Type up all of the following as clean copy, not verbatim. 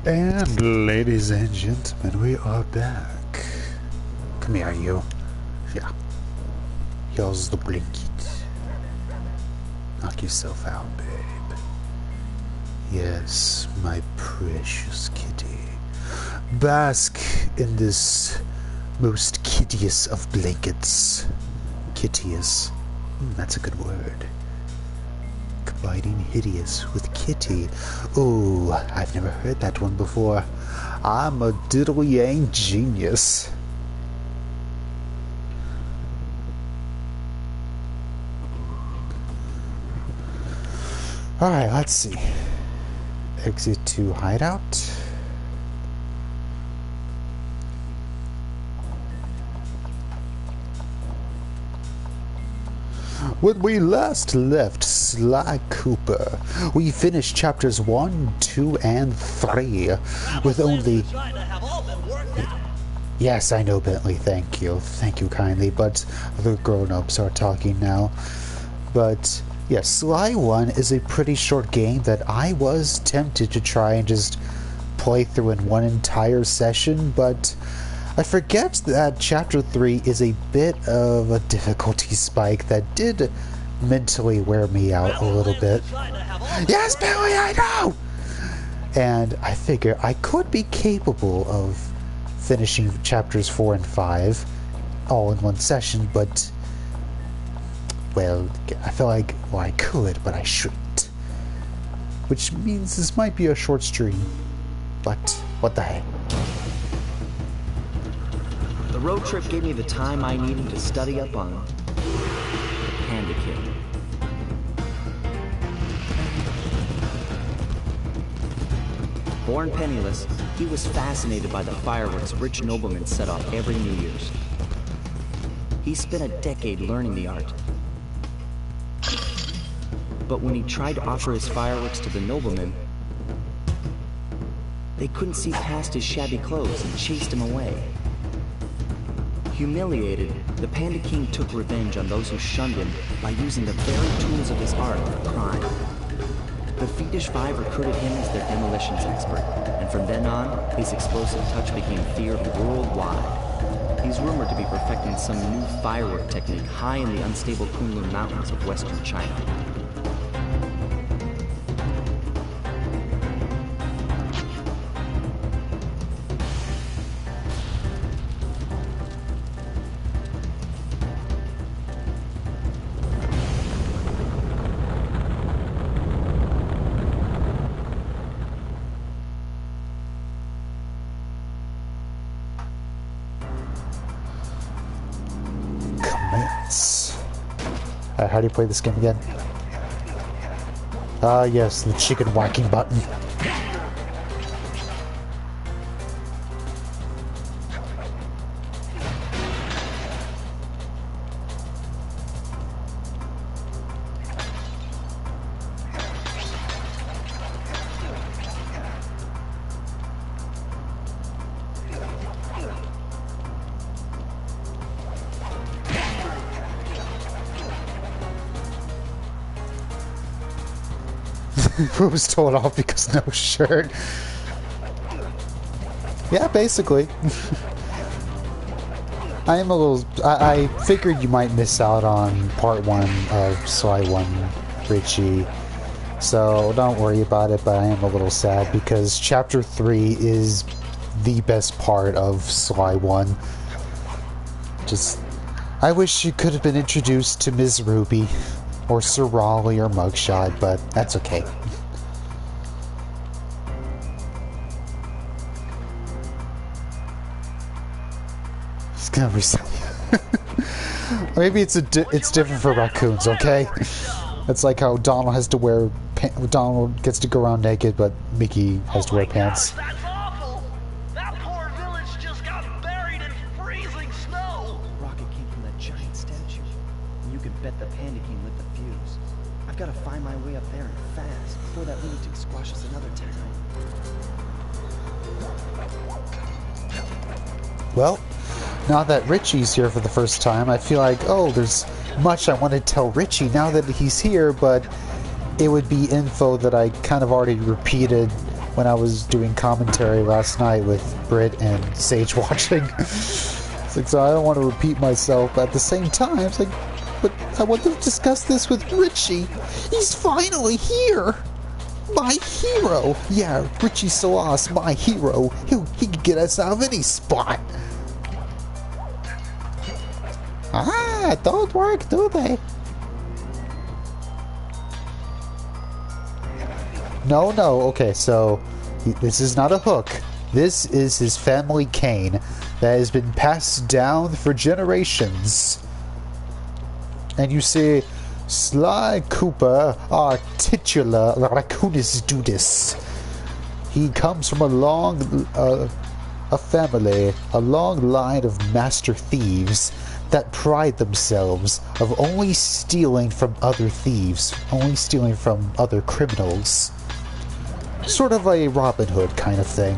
And ladies and gentlemen, we are back. Come here, you. Yeah. Here's the blanket. Knock yourself out, babe. Yes, my precious kitty. Bask in this most kittiest of blankets. Kittiest. That's a good word. Combining hideous with kitty. Ooh, I've never heard that one before. I'm a diddle yang genius. Alright, let's see. Exit to hideout. When we last left Sly Cooper, we finished chapters 1, 2, and 3 with only... Yes, I know, Bentley, thank you. Thank you kindly, but the grown-ups are talking now. But, yes, Sly 1 is a pretty short game that I was tempted to try and just play through in one entire session, but I forget that Chapter 3 is a bit of a difficulty spike that did mentally wear me out a little bit. Yes, Billy, I know! And I figure I could be capable of finishing Chapters 4 and 5 all in one session, but, well, I feel like, well, I could, but I shouldn't. Which means this might be a short stream, but what the heck. The road trip gave me the time I needed to study up on the Panda King. Born penniless, he was fascinated by the fireworks rich noblemen set off every New Year's. He spent a decade learning the art. But when he tried to offer his fireworks to the noblemen, they couldn't see past his shabby clothes and chased him away. Humiliated, the Panda King took revenge on those who shunned him by using the very tools of his art for crime. The Fiendish Five recruited him as their demolitions expert, and from then on, his explosive touch became feared worldwide. He's rumored to be perfecting some new firework technique high in the unstable Kunlun Mountains of western China. How do you play this game again? Ah, yes, the chicken whacking button. Who was told off because no shirt. Yeah, basically. I am a little... I figured you might miss out on part 1 of Sly 1, Richie. So don't worry about it, but I am a little sad because Chapter 3 is the best part of Sly 1. Just... I wish you could have been introduced to Ms. Ruby, or Sir Raleigh, or Mugshot, but that's okay. It's gonna reset. Maybe it's different for raccoons, okay? It's like how Donald has to wear Donald gets to go around naked, but Mickey has to wear pants. That's awful. That poor village just got buried in freezing snow. The rocket came from that giant statue. And you can bet the Panda King lit the fuse. I've got to find my way up there and fast before that lunatic squashes another town. Well, now that Richie's here for the first time, I feel like, oh, there's much I want to tell Richie now that he's here, but it would be info that I kind of already repeated when I was doing commentary last night with Brit and Sage watching. It's like, so I don't want to repeat myself, but at the same time, it's like, but I want to discuss this with Richie. He's finally here! My hero! Yeah, Richie Salas, my hero. He can get us out of any spot. Don't work, do they? No, okay, so this is not a hook. This is his family cane that has been passed down for generations. And you see, Sly Cooper, our titular Raccoonus Dudis. He comes from a long line of master thieves that pride themselves of only stealing from other thieves, only stealing from other criminals. Sort of a Robin Hood kind of thing.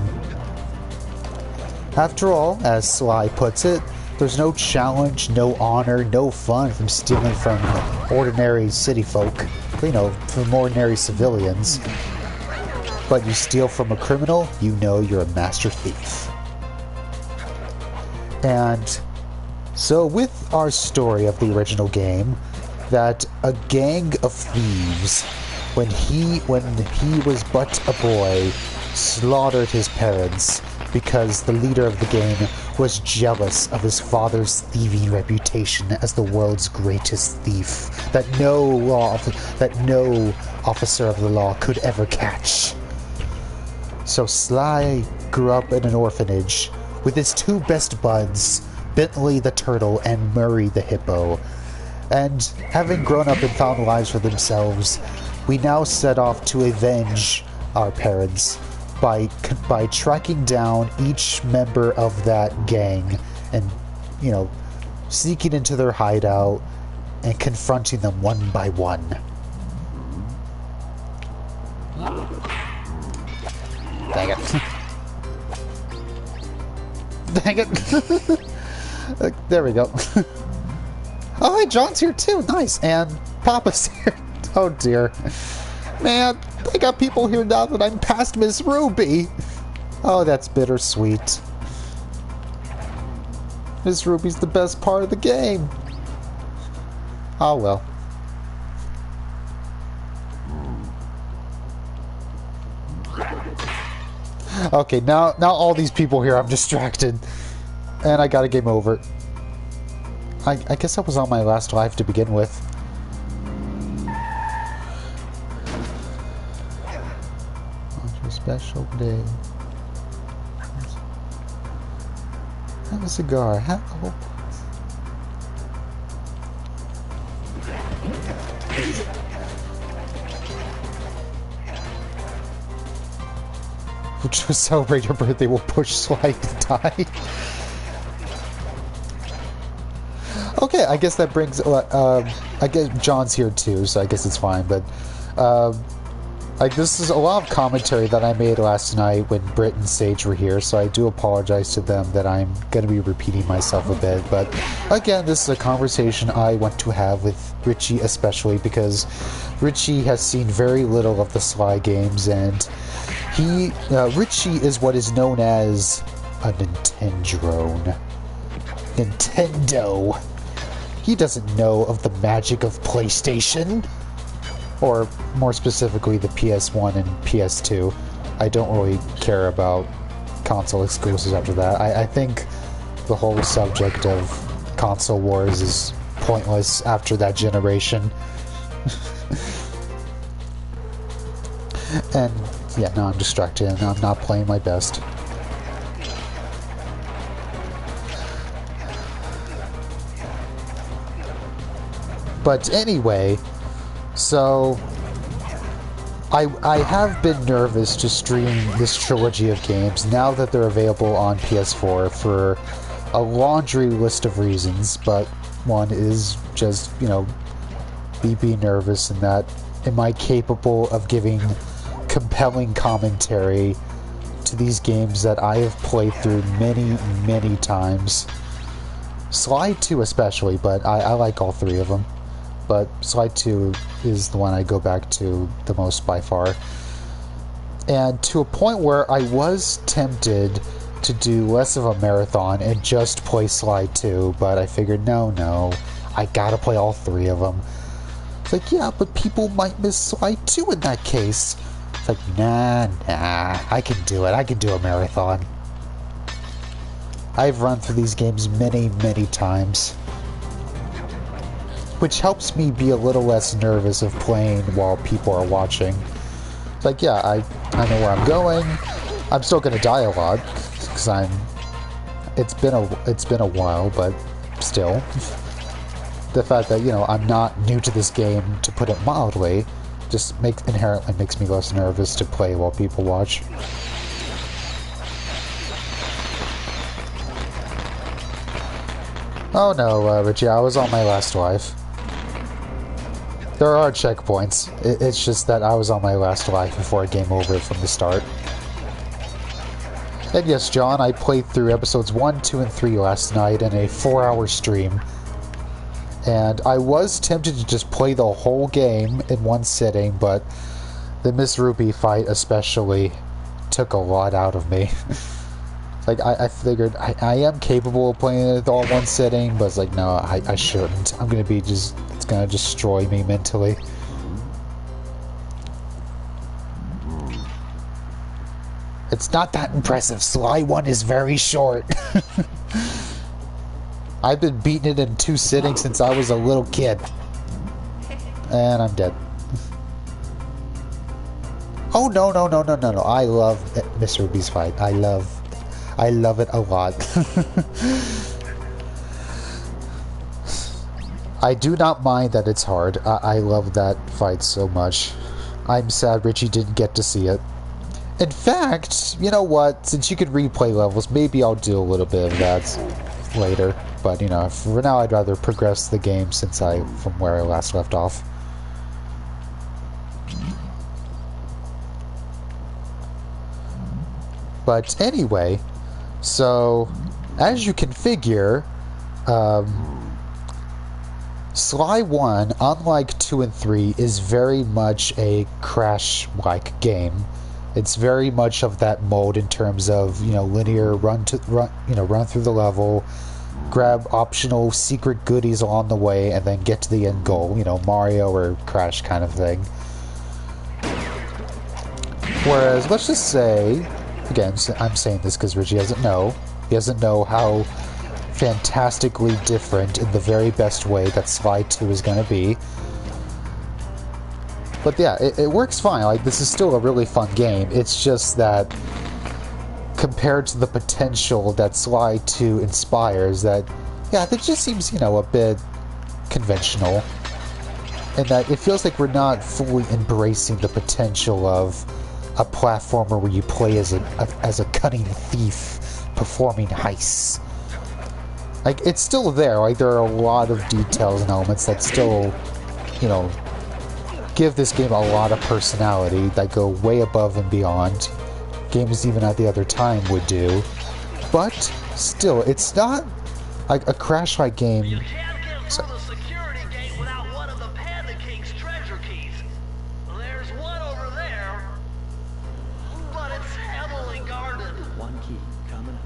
After all, as Sly puts it, there's no challenge, no honor, no fun from stealing from ordinary city folk, you know, from ordinary civilians. But you steal from a criminal, you know you're a master thief. And so with our story of the original game, that a gang of thieves, when he was but a boy, slaughtered his parents because the leader of the game was jealous of his father's thieving reputation as the world's greatest thief that no officer of the law could ever catch. So Sly grew up in an orphanage with his two best buds, Bentley the turtle and Murray the hippo. And having grown up and found lives for themselves, we now set off to avenge our parents by tracking down each member of that gang and, you know, sneaking into their hideout and confronting them one by one. Dang it. Dang it. There we go. Oh, hey, John's here too. Nice. And Papa's here. Oh, dear. Man, they got people here now that I'm past Miss Ruby. Oh, that's bittersweet. Miss Ruby's the best part of the game. Oh, well. Okay, now all these people here, I'm distracted. And I got a game over. I guess I was on my last life to begin with. On your special day. Have a cigar. Hello. To celebrate your birthday, we'll push Sly to die. Okay, I guess that brings. I guess John's here too, so I guess it's fine. But this is a lot of commentary that I made last night when Britt and Sage were here, so I do apologize to them that I'm going to be repeating myself a bit. But again, this is a conversation I want to have with Richie, especially because Richie has seen very little of the Sly games, and Richie is what is known as a Nintendrone. Nintendo. He doesn't know of the magic of PlayStation. Or, more specifically, the PS1 and PS2. I don't really care about console exclusives after that. I think the whole subject of console wars is pointless after that generation. And, yeah, no, I'm distracted and I'm not playing my best. But anyway, so I have been nervous to stream this trilogy of games now that they're available on PS4 for a laundry list of reasons, but one is just, you know, me being nervous and that am I capable of giving compelling commentary to these games that I have played through many, many times. Sly 2 especially, but I like all three of them. But Sly 2 is the one I go back to the most by far. And to a point where I was tempted to do less of a marathon and just play Sly 2, but I figured, no, I gotta play all 3 of them. It's like, yeah, but people might miss Sly 2 in that case. It's like, nah, I can do it. I can do a marathon. I've run through these games many times, which helps me be a little less nervous of playing while people are watching. It's like, yeah, I know where I'm going. I'm still gonna die a lot because it's been a while, but still, the fact that, you know, I'm not new to this game, to put it mildly, just inherently makes me less nervous to play while people watch. Oh no, Richie, I was on my last life. There are checkpoints. It's just that I was on my last life before it game over from the start. And yes, John, I played through episodes 1, 2, and 3 last night in a 4-hour stream. And I was tempted to just play the whole game in one sitting, but the Miss Ruby fight especially took a lot out of me. Like, I figured I am capable of playing it all in one sitting, but it's like, no, I shouldn't. I'm gonna be it's gonna destroy me mentally. It's not that impressive. Sly 1 is very short. I've been beating it in 2 sittings since I was a little kid. And I'm dead. Oh, no. I love Miss Ruby's fight. I love it a lot. I do not mind that it's hard. I love that fight so much. I'm sad Richie didn't get to see it. In fact, you know what? Since you could replay levels, maybe I'll do a little bit of that later. But, you know, for now I'd rather progress the game from where I last left off. But anyway, so as you can figure, Sly 1, unlike 2 and 3, is very much a Crash-like game. It's very much of that mode in terms of, you know, linear run through the level, grab optional secret goodies along the way, and then get to the end goal. You know, Mario or Crash kind of thing. Whereas, let's just say, again, I'm saying this because Richie doesn't know. He doesn't know how fantastically different in the very best way that Sly 2 is going to be. But yeah, it works fine. Like, this is still a really fun game. It's just that compared to the potential that Sly 2 inspires, that, yeah, that just seems, you know, a bit conventional. And that it feels like we're not fully embracing the potential of a platformer where you play as a cunning thief performing heists. Like, it's still there. Like, there are a lot of details and elements that still, you know, give this game a lot of personality that go way above and beyond games even at the other time would do. But still, it's not like a Crash-like game. You can't get through the security gate without one of the Panda King's treasure keys. There's one over there, but it's heavily guarded. One key coming up.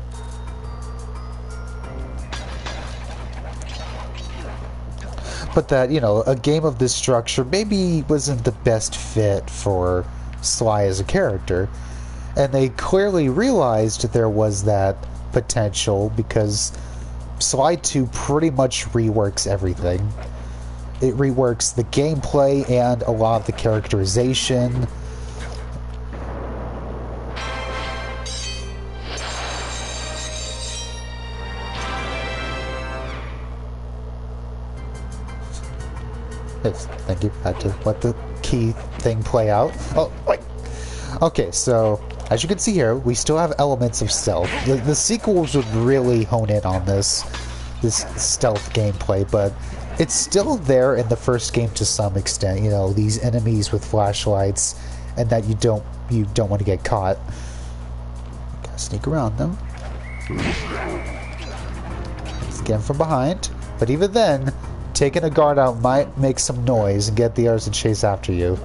But that, you know, a game of this structure maybe wasn't the best fit for Sly as a character. And they clearly realized there was that potential because Sly 2 pretty much reworks everything. It reworks the gameplay and a lot of the characterization. Yes, thank you. Had to let the key thing play out. Oh, wait. Okay, so as you can see here, we still have elements of stealth. The sequels would really hone in on this stealth gameplay, but it's still there in the first game to some extent. You know, these enemies with flashlights, and that you don't want to get caught. Gotta sneak around them. Let's get them from behind. But even then, taking a guard out might make some noise and get the others to chase after you.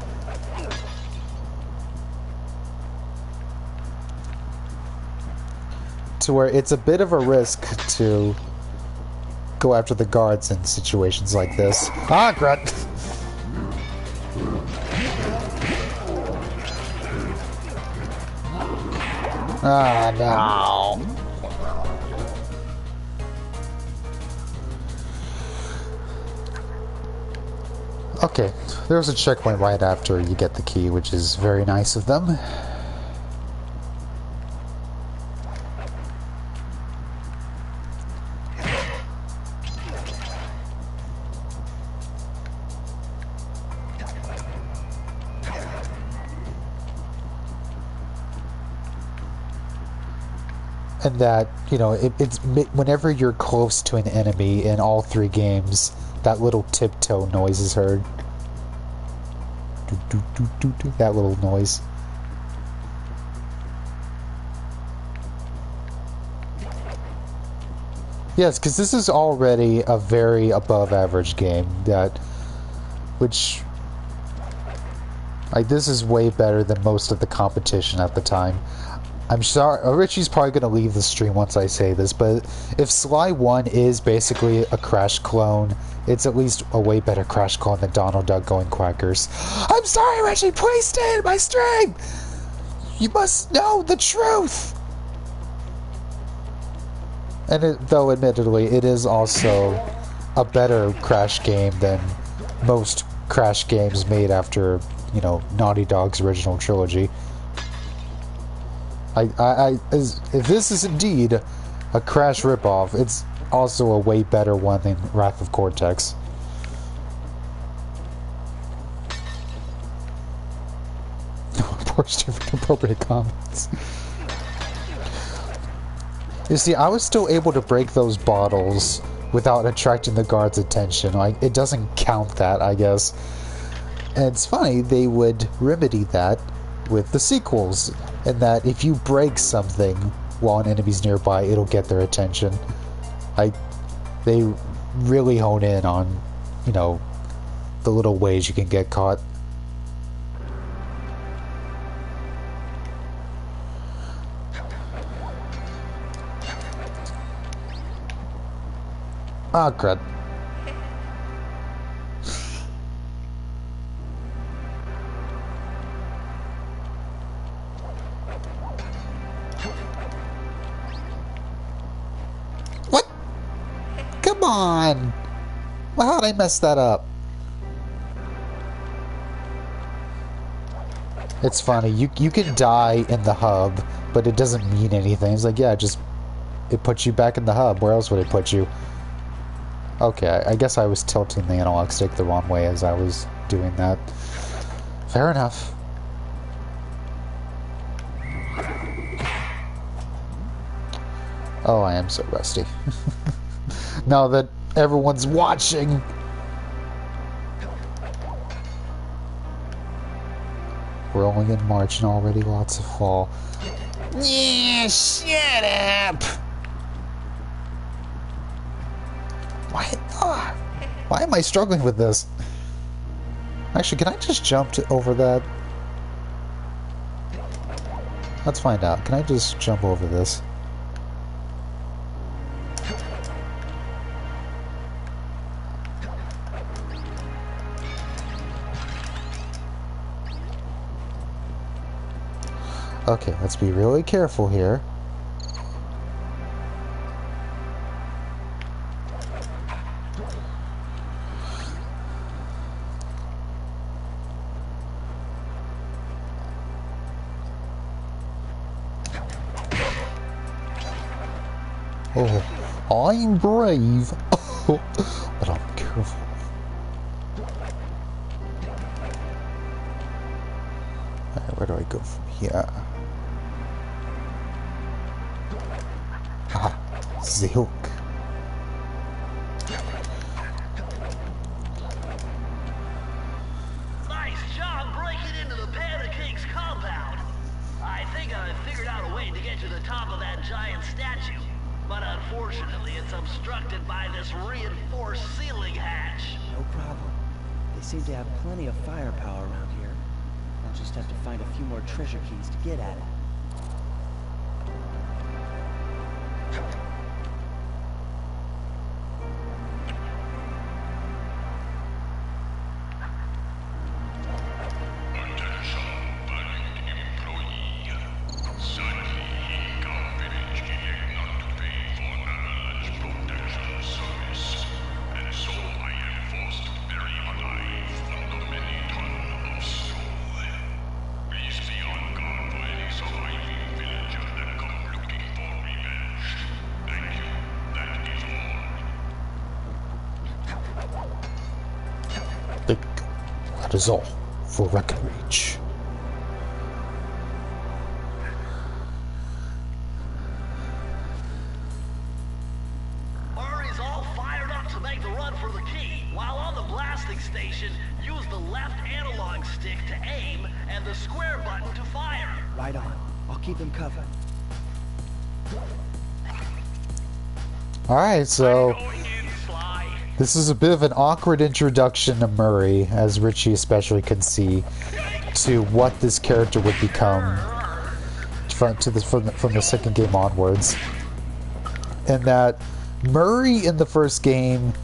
to where it's a bit of a risk to go after the guards in situations like this. Ah, crap! Ah, no! Okay, there's a checkpoint right after you get the key, which is very nice of them. And that, you know, it's whenever you're close to an enemy in all 3 games, that little tiptoe noise is heard. That little noise. Yes, because this is already a very above average game. Which, like, this is way better than most of the competition at the time. I'm sorry, Richie's probably going to leave the stream once I say this, but if Sly 1 is basically a Crash clone, it's at least a way better Crash clone than Donald Duck going quackers. I'm sorry, Richie, please stay in my stream! You must know the truth! And though admittedly, it is also a better Crash game than most Crash games made after, you know, Naughty Dog's original trilogy. If this is indeed a Crash ripoff, it's also a way better one than Wrath of Cortex. Poor stupid appropriate comments. You see, I was still able to break those bottles without attracting the guards' attention. Like, it doesn't count that, I guess. And it's funny, they would remedy that with the sequels, and that if you break something while an enemy's nearby, it'll get their attention. They really hone in on, you know, the little ways you can get caught. Ah, crud. Come on! Well, how'd I mess that up? It's funny, you can die in the hub, but it doesn't mean anything. It's like, yeah, it puts you back in the hub. Where else would it put you? Okay, I guess I was tilting the analog stick the wrong way as I was doing that. Fair enough. Oh, I am so rusty. Now that everyone's watching. We're only in March and already lots of fall. Yeah, shut up! Why am I struggling with this? Actually, can I just jump over that? Let's find out. Can I just jump over this? Okay, let's be really careful here. Oh, I'm brave, but I'm careful. Alright, where do I go from here? Ah, Zilk. Nice job breaking into the Panda King's compound. I think I figured out a way to get to the top of that giant statue. But unfortunately, it's obstructed by this reinforced ceiling hatch. No problem. They seem to have plenty of firepower around here. I'll just have to find a few more treasure keys to get at it. that is all for Wreck-It Rage. Murray's all fired up to make the run for the key. While on the blasting station, use the left analog stick to aim and the square button to fire. Right on. I'll keep him covered. Alright, so Going in, Sly. this is a bit of an awkward introduction to Murray, as Richie especially can see, to what this character would become from the second game onwards. And that Murray in the first game,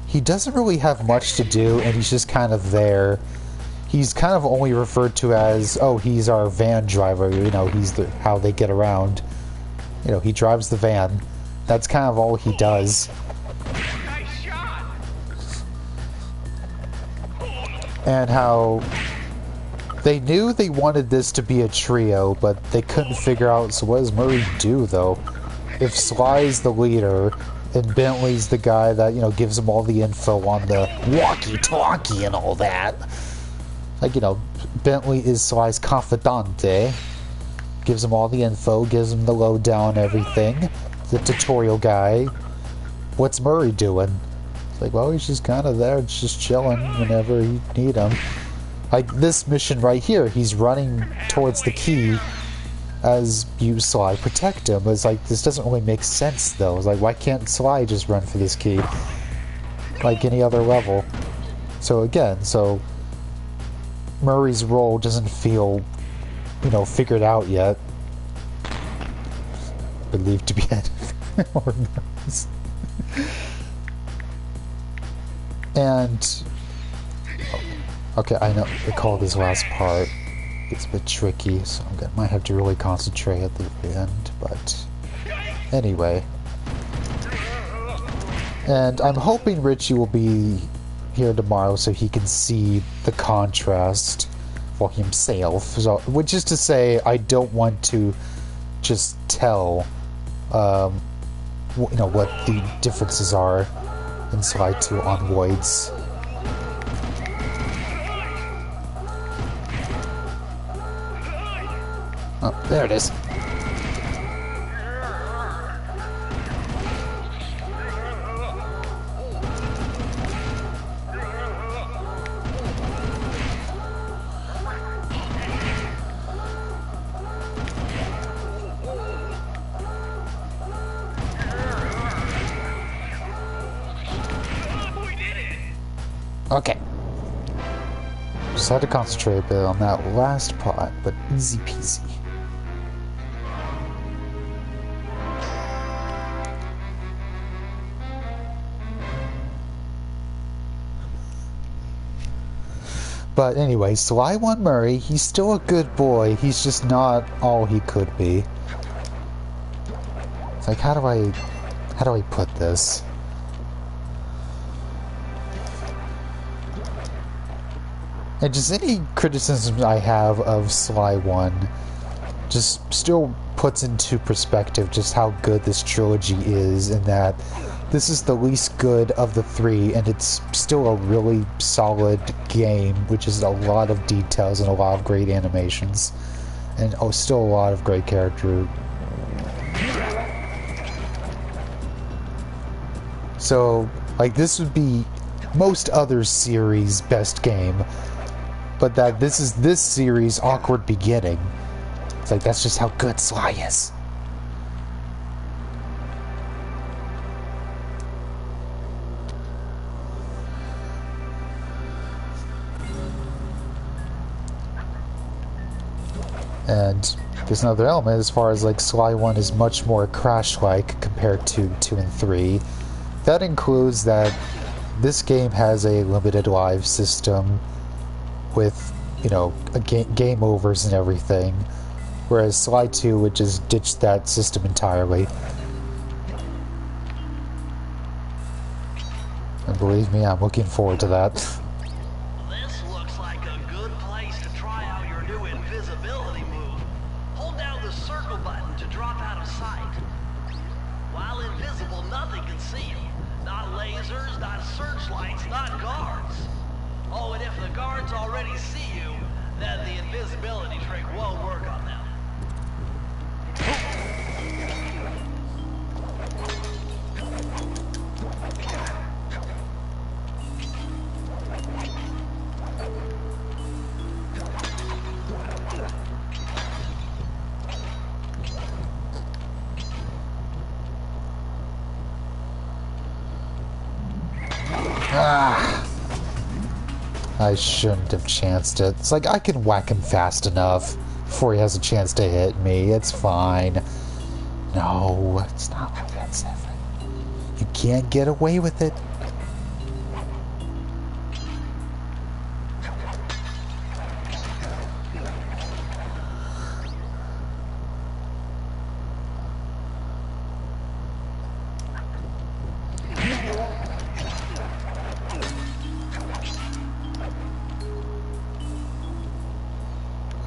he doesn't really have much to do, and he's just kind of there. He's kind of only referred to as, oh, he's our van driver, you know, he's how they get around. You know, he drives the van. That's kind of all he does. Nice shot. And how they knew they wanted this to be a trio, but they couldn't figure out, so what does Murray do, though? If Sly's the leader, and Bentley's the guy that, you know, gives him all the info on the walkie-talkie and all that. Like, you know, Bentley is Sly's confidante. Gives him all the info, gives him the lowdown, everything. The tutorial guy. What's Murray doing? It's like, well, he's just kind of there, just chilling whenever you need him. Like this mission right here, he's running towards the key as you, Sly, protect him. It's like, this doesn't really make sense, though. It's like, why can't Sly just run for this key? Like any other level. So again, Murray's role doesn't feel, you know, figured out yet. Believed to be at or and okay, I know I call this last part. It's a bit tricky, so might have to really concentrate at the end. But anyway, and I'm hoping Richie will be here tomorrow so he can see the contrast for himself. So, which is to say, I don't want to just tell, you know, what the differences are in Sly 2 onwards. Oh, there it is. Okay. Just had to concentrate a bit on that last part, but easy peasy. But anyway, Sly 1 Murray, he's still a good boy. He's just not all he could be. It's like, how do I put this? And just any criticisms I have of Sly 1 just still puts into perspective just how good this trilogy is, and that this is the least good of the three, and it's still a really solid game, which is a lot of details and a lot of great animations, and still a lot of great character. So, like, this would be most other series' best game, but that this is this series' awkward beginning. It's like, that's just how good Sly is. And there's another element as far as, like, Sly 1 is much more Crash-like compared to 2 and 3. That includes that this game has a limited live system with, you know, game overs and everything, whereas Sly 2 would just ditch that system entirely. And believe me, I'm looking forward to that. This looks like a good place to try out your new invisibility move. Hold down the circle button to drop out of sight. While invisible, nothing can see you. Not lasers, not searchlights, not guards. Oh, and if the guards already We'll work on them. I shouldn't have chanced it. It's like, I can whack him fast enough before he has a chance to hit me. It's fine. No, it's not like that, Zephyr. You can't get away with it.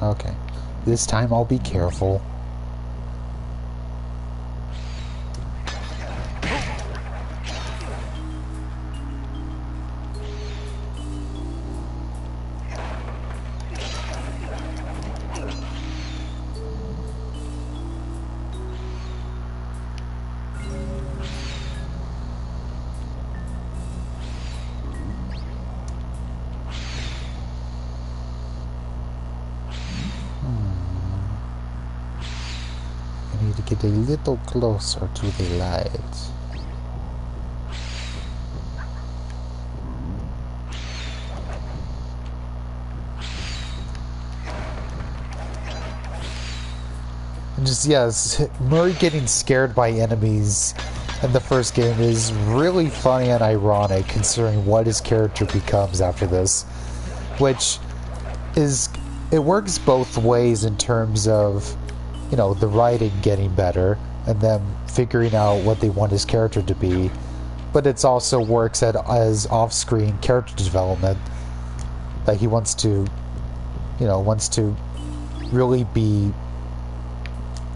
Okay, this time I'll be careful. To get a little closer to the light. And just, yes, Murray getting scared by enemies in the first game is really funny and ironic considering what his character becomes after this. Which is, it works both ways in terms of, you know, the writing getting better and them figuring out what they want his character to be, but it also works as off-screen character development, that he wants to, you know, wants to really be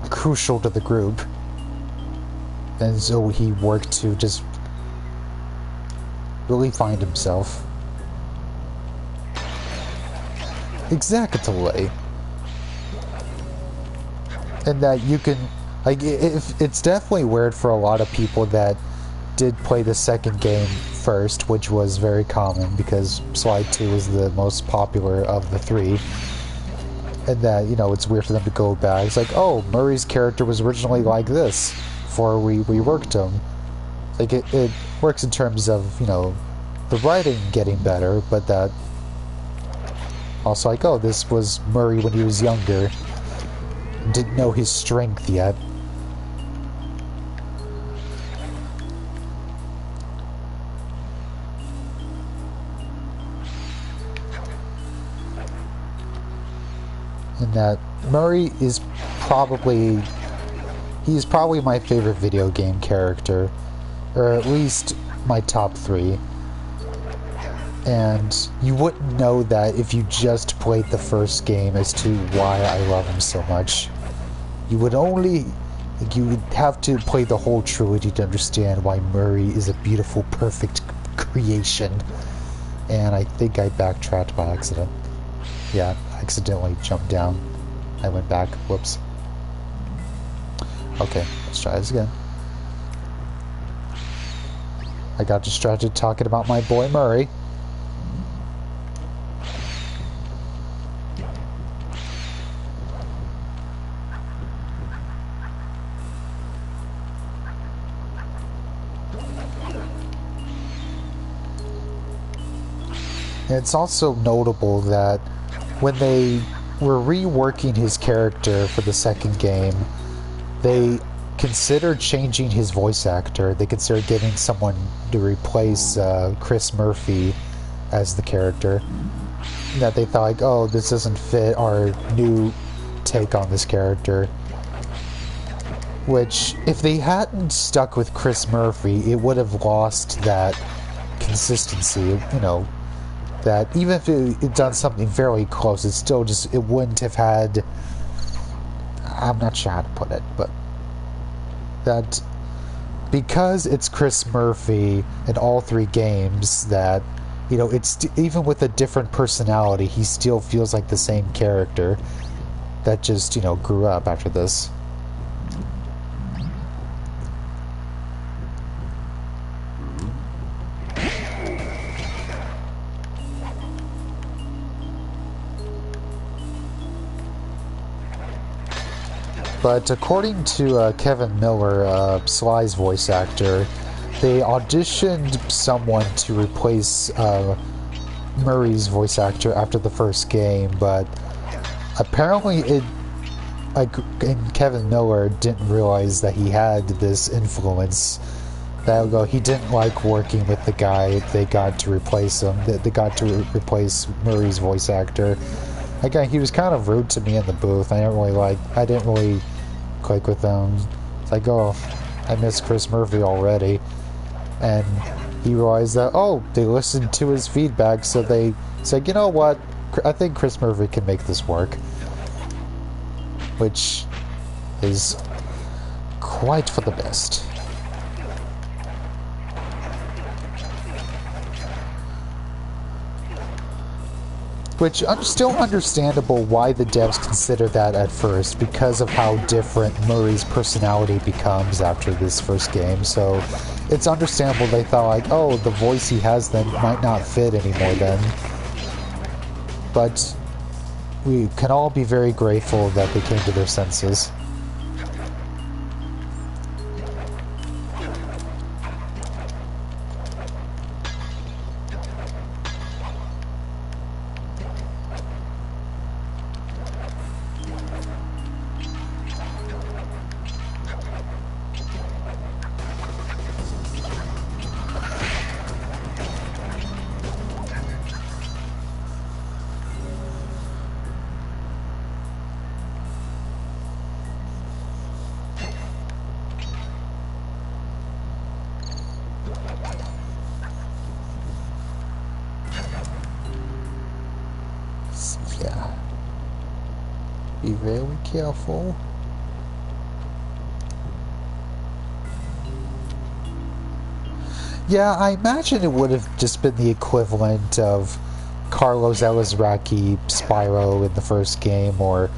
crucial to the group, and so he worked to just really find himself. Exactly. And that you can, like, it's definitely weird for a lot of people that did play the second game first, which was very common because Slide 2 is the most popular of the three. And that, you know, it's weird for them to go back. It's like, oh, Murray's character was originally like this before we reworked him. Like, it works in terms of, you know, the writing getting better, but that also, like, oh, this was Murray when he was younger. Didn't know his strength yet. And that Murray is probably, he's probably my favorite video game character, or at least my top 3. And you wouldn't know that if you just played the first game as to why I love him so much. You would only, like, you would have to play the whole trilogy to understand why Murray is a beautiful, perfect creation. And I think I backtracked by accident. Yeah, I accidentally jumped down. I went back. Whoops. Okay, let's try this again. I got distracted talking about my boy Murray. It's also notable that when they were reworking his character for the second game, they considered changing his voice actor. They considered getting someone to replace Chris Murphy as the character. That they thought, like, oh, this doesn't fit our new take on this character. Which, if they hadn't stuck with Chris Murphy, it would have lost that consistency, you know. That even if it done something fairly close, it still just, it wouldn't have had, I'm not sure how to put it, but that because it's Chris Murphy in all 3 games, that, you know, it's even with a different personality, he still feels like the same character. that just, you know, grew up after this. But according to Kevin Miller, Sly's voice actor, they auditioned someone to replace Murray's voice actor after the first game, but apparently Kevin Miller didn't realize that he had this influence. That he didn't like working with the guy they got to replace him. They got to replace Murray's voice actor. Again, he was kind of rude to me in the booth. I didn't really click with him. It's like, oh, I miss Chris Murphy already. And he realized that, oh, they listened to his feedback, so they said, you know what, I think Chris Murphy can make this work. Which is quite for the best. Which, still understandable why the devs consider that at first, because of how different Murray's personality becomes after this first game. So it's understandable they thought, like, oh, the voice he has then might not fit anymore then. But we can all be very grateful that they came to their senses. Yeah. Be very careful. Yeah, I imagine it would have just been the equivalent of Carlos Elizraki Spyro in the first game, or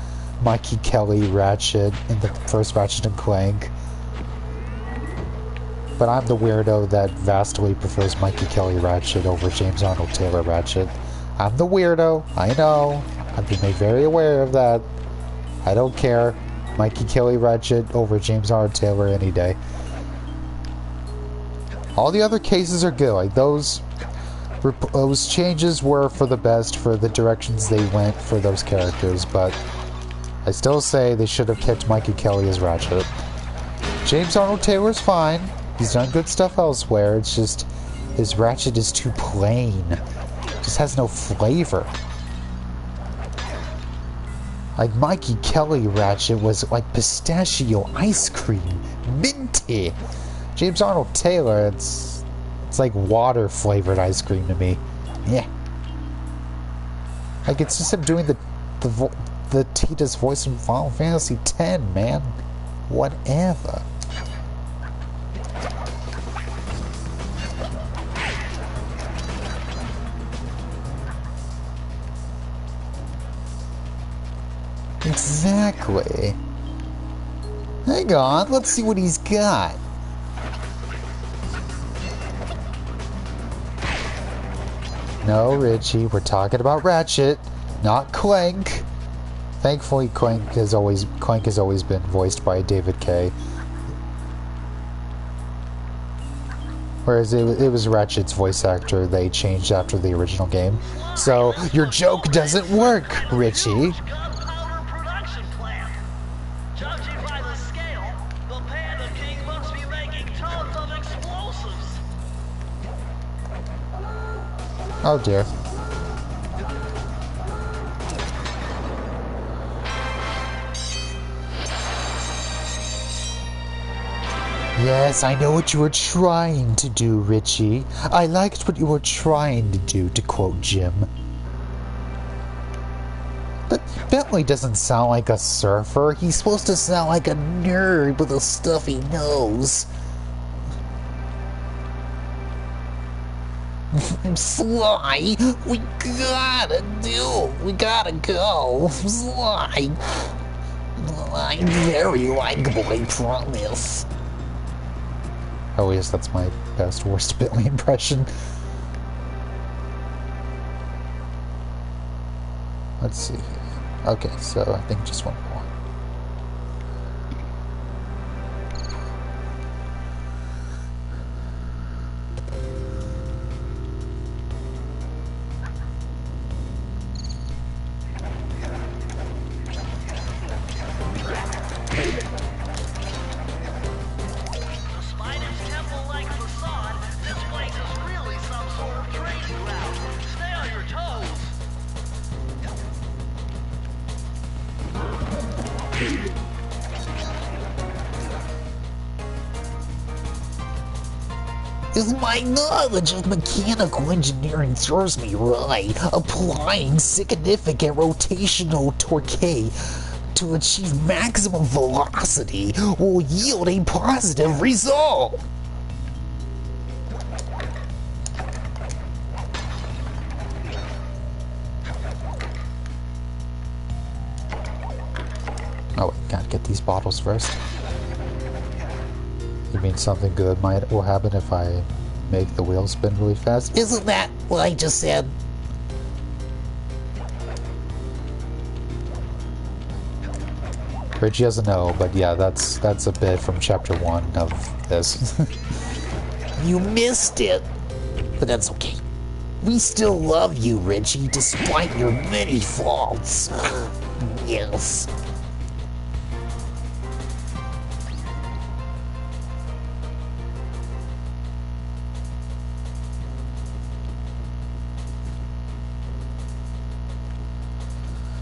Mikey Kelly Ratchet in the first Ratchet & Clank. But I'm the weirdo that vastly prefers Mikey Kelly Ratchet over James Arnold Taylor Ratchet. I'm the weirdo, I know. I've been made very aware of that. I don't care. Mikey Kelly Ratchet over James Arnold Taylor any day. All the other cases are good. Like those changes were for the best for the directions they went for those characters, but I still say they should have kept Mikey Kelly as Ratchet. James Arnold Taylor's fine. He's done good stuff elsewhere. It's just his Ratchet is too plain. Just has no flavor. Like Mikey Kelly Ratchet was like pistachio ice cream, minty. James Arnold Taylor, it's like water flavored ice cream to me. Yeah. Like it's just him doing the Tita's voice from Final Fantasy X, man. Whatever. Exactly. Hang on, let's see what he's got. No, Richie, we're talking about Ratchet, not Clank. Thankfully, Clank has always been voiced by David Kaye. Whereas it was Ratchet's voice actor they changed after the original game. So your joke doesn't work, Richie. Oh dear. Yes, I know what you were trying to do, Richie. I liked what you were trying to do, to quote Jim. But Bentley doesn't sound like a surfer. He's supposed to sound like a nerd with a stuffy nose. Sly, we gotta go. Sly. I'm very likable, I promise. Oh yes, that's my best worst Bentley impression. Let's see here. Okay, so I think just one more. Despite its temple-like facade, this place is really some sort of training ground. Stay on your toes. If my knowledge of mechanical engineering serves me right, applying significant rotational torque to achieve maximum velocity will yield a positive result. Oh, wait, gotta get these bottles first. You mean something good will happen if I make the wheel spin really fast? Isn't that what I just said? Richie doesn't know, but yeah, that's a bit from chapter 1 of this. You missed it, but that's okay. We still love you, Richie, despite your many faults. Yes.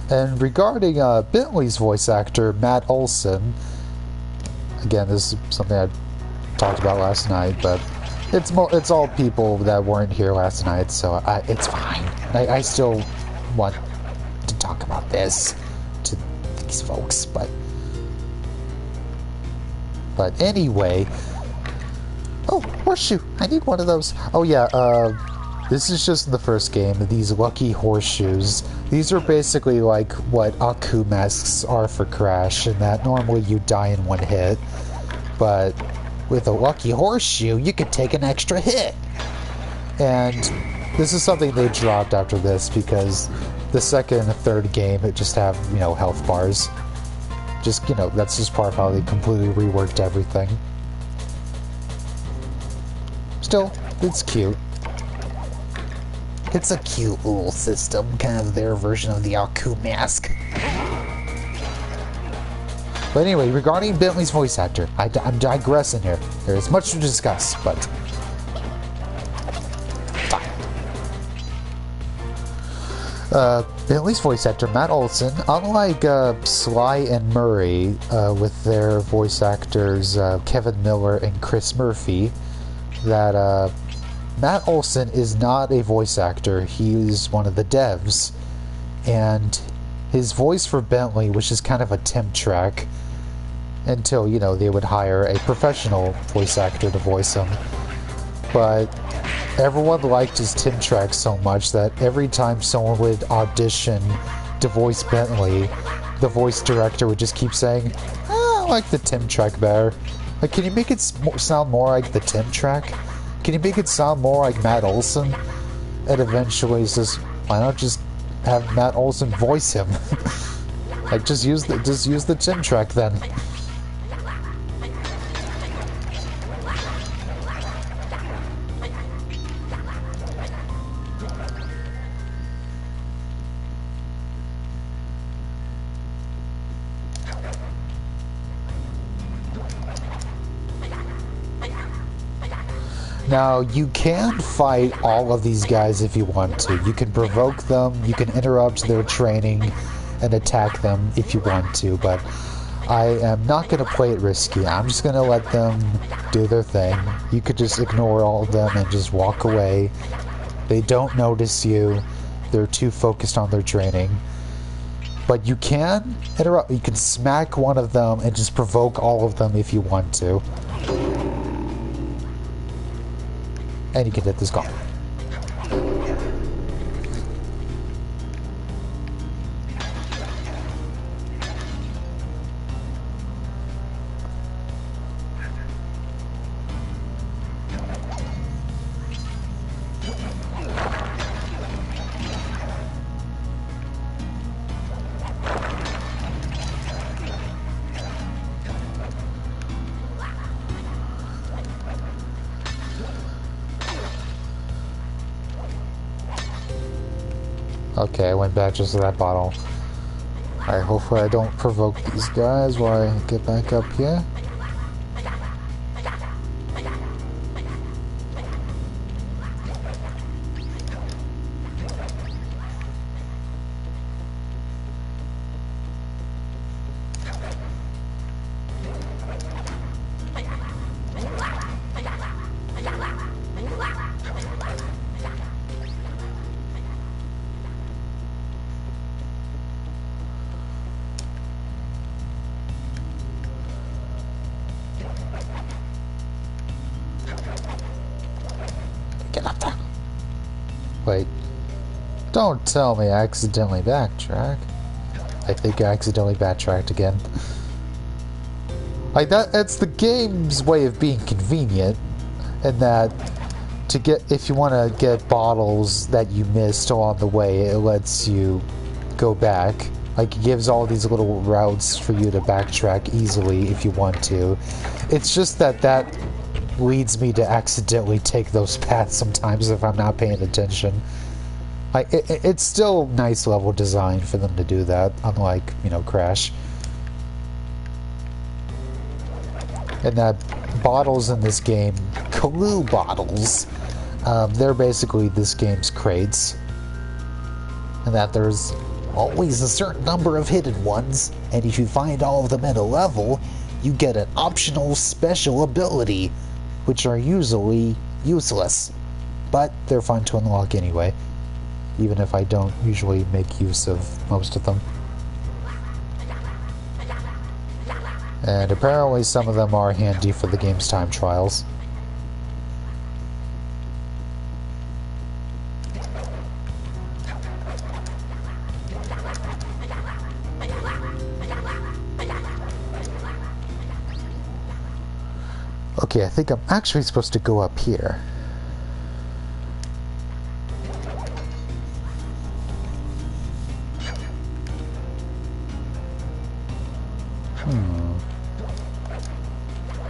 And regarding Bentley's voice actor, Matt Olson, again, this is something I talked about last night, but it's all people that weren't here last night, so it's fine. I still want to talk about this to these folks, but anyway. Oh, horseshoe! I need one of those. Oh yeah, this is just the first game. These lucky horseshoes. These are basically like what Aku masks are for Crash, in that normally you die in one hit, but with a lucky horseshoe, you could take an extra hit. And this is something they dropped after this because the second and third game it just have, health bars. Just, that's just part of how they completely reworked everything. Still, it's cute. It's a cute little system, kind of their version of the Aku mask. But anyway, regarding Bentley's voice actor, I'm digressing here. There is much to discuss, but fine. Bentley's voice actor, Matt Olson, unlike Sly and Murray, with their voice actors Kevin Miller and Chris Murphy, that Matt Olson is not a voice actor. He is one of the devs. And his voice for Bentley, which is kind of a temp track, until, they would hire a professional voice actor to voice him. But everyone liked his temp track so much that every time someone would audition to voice Bentley, the voice director would just keep saying, I like the temp track better. Like, can you make it sound more like the temp track? Can you make it sound more like Matt Olson? And eventually he says, why not just have Matt Olson voice him? Like, just use the temp track then. Now, you can fight all of these guys if you want to. You can provoke them, you can interrupt their training, and attack them if you want to, but I am not going to play it risky. I'm just going to let them do their thing. You could just ignore all of them and just walk away. They don't notice you. They're too focused on their training. But you can interrupt. You can smack one of them and just provoke all of them if you want to. And you can hit this gong. Okay, I went back just to that bottle. Alright, hopefully I don't provoke these guys while I get back up here. Get up there. Wait. Don't tell me I accidentally backtrack. I think I accidentally backtracked again. Like that's the game's way of being convenient, and that to get, if you want to get bottles that you missed along the way, it lets you go back. Like, it gives all these little routes for you to backtrack easily if you want to. It's just that leads me to accidentally take those paths sometimes if I'm not paying attention. Like, it's still nice level design for them to do that, unlike, you know, Crash. And that bottles in this game, clue bottles, they're basically this game's crates. And that there's always a certain number of hidden ones, and if you find all of them in a level, you get an optional special ability, which are usually useless. But they're fun to unlock anyway, even if I don't usually make use of most of them. And apparently some of them are handy for the game's time trials. Okay, I think I'm actually supposed to go up here.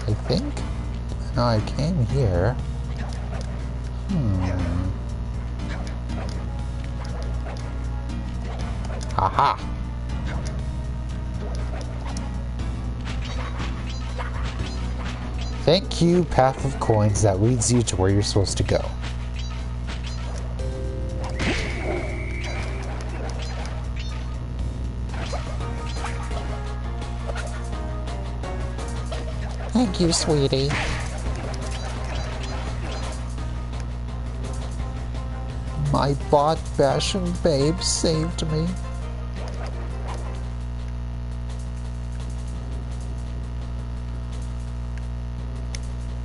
I think? No, I came here. Aha! Thank you, Path of Coins, that leads you to where you're supposed to go. Thank you, sweetie. My bot fashion babe saved me.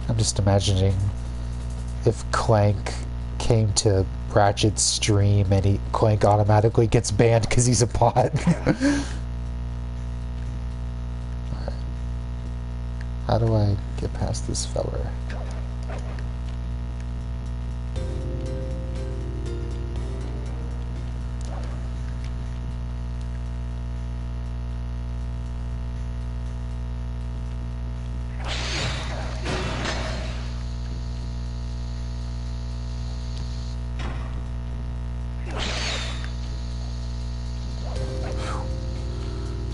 I'm just imagining if Clank came to Ratchet's stream and Clank automatically gets banned because he's a bot. How do I get past this feller?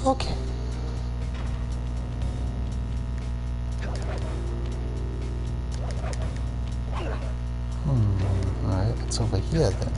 Okay. Alright, it's over here then.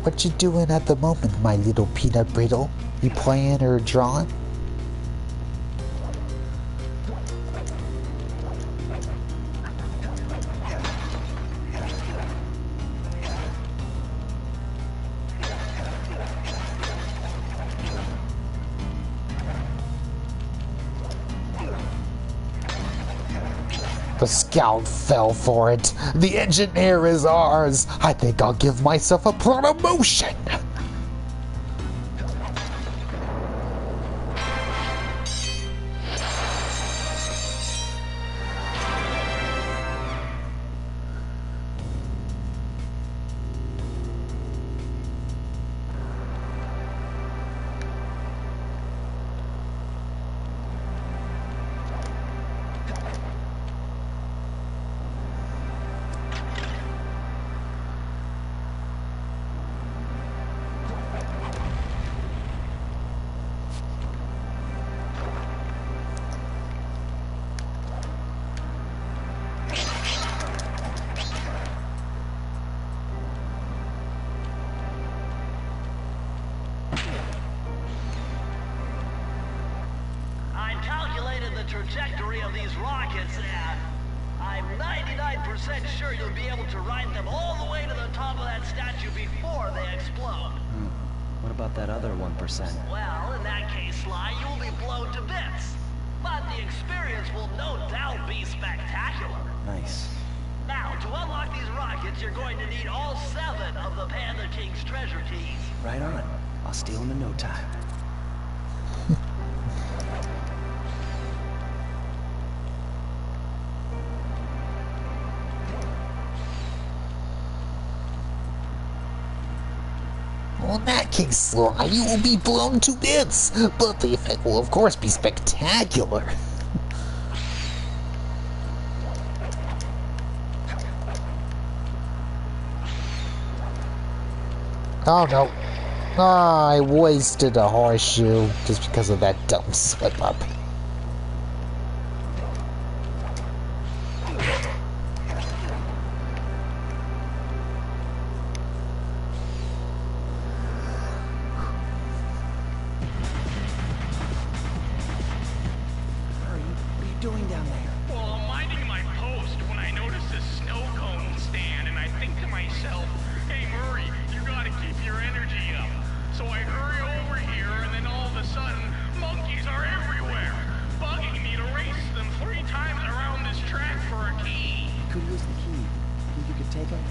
What you doing at the moment, my little peanut brittle? You playing or drawing? The scout fell for it. The engineer is ours. I think I'll give myself a promotion. Trajectory of these rockets, and I'm 99% sure you'll be able to ride them all the way to the top of that statue before they explode. What about that other 1%? Well, in that case, Sly, you'll be blown to bits. But the experience will no doubt be spectacular. Nice. Now, to unlock these rockets, you're going to need all 7 of the Panda King's treasure keys. Right on. I'll steal them in no time. Well, in that case, Sly, you will be blown to bits, but the effect will of course be spectacular. Oh no. I wasted a horseshoe just because of that dumb slip-up.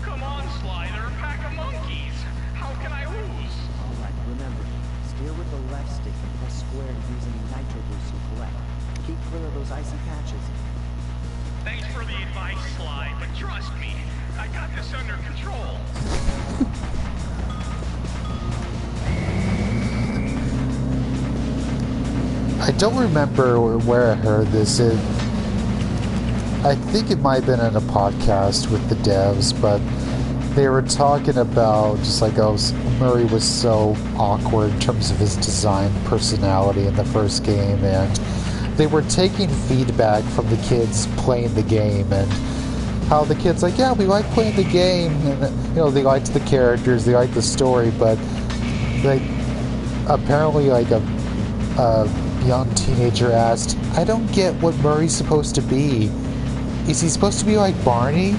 Come on, Sly, they're a pack of monkeys. How can I lose? Alright, remember, steer with the left stick and press square to use any nitro boosts you collect. Keep clear of those icy patches. Thanks for the advice, Sly, but trust me, I got this under control. I don't remember where I heard this. I think it might have been in a podcast with the devs, but they were talking about just like, oh, Murray was so awkward in terms of his design personality in the first game, and they were taking feedback from the kids playing the game, and how the kids like, yeah, we like playing the game, and you know, they liked the characters, they liked the story, but like apparently like a young teenager asked, I don't get what Murray's supposed to be. Is he supposed to be like Barney?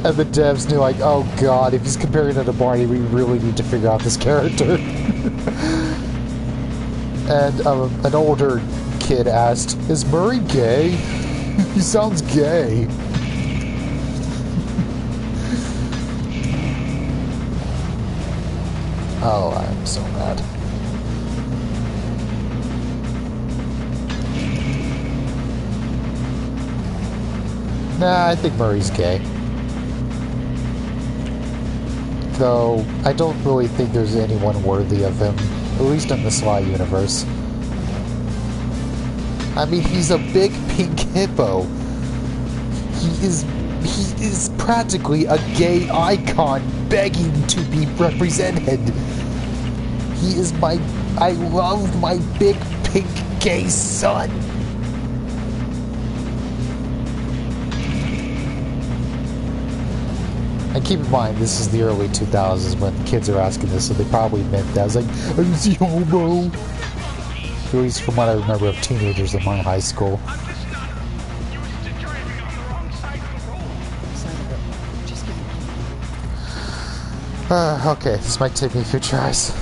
And the devs knew, like, oh god, if he's comparing it to Barney, we really need to figure out this character. And an older kid asked, is Murray gay? He sounds gay. Oh, I'm so mad. Nah, I think Murray's gay. Though, I don't really think there's anyone worthy of him, at least in the Sly universe. I mean, he's a big pink hippo. He is practically a gay icon begging to be represented. He is I love my big pink gay son. And keep in mind, this is the early 2000s when kids are asking this, so they probably meant that. I was like, is he homo? At least from what I remember of teenagers in my high school. Okay, this might take me a few tries.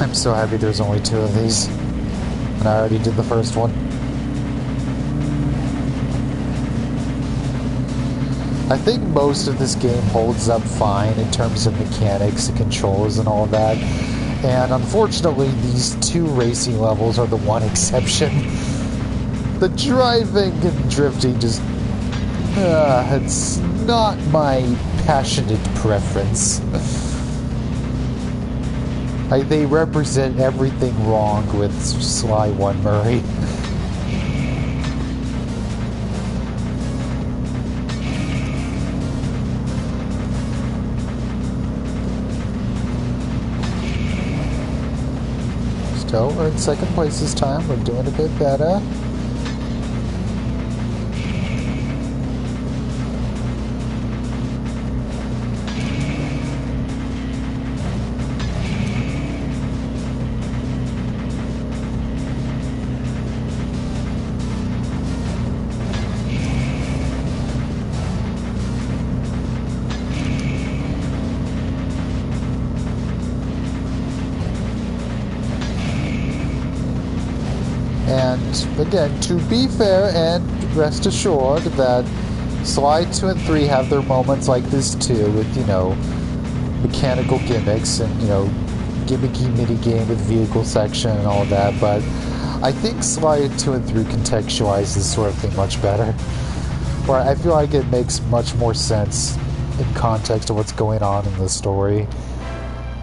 I'm so happy there's only 2 of these. And I already did the first one. I think most of this game holds up fine in terms of mechanics and controls and all that. And unfortunately, these 2 racing levels are the one exception. The driving and drifting just... it's not my passionate preference. They represent everything wrong with Sly 1 Murray. Still, we're in 2nd place this time. We're doing a bit better. And again, to be fair and rest assured that Sly 2 and 3 have their moments like this too, with, you know, mechanical gimmicks and, you know, gimmicky mini-game with vehicle section and all that, but I think Sly 2 and 3 contextualize this sort of thing much better. Where I feel like it makes much more sense in context of what's going on in the story.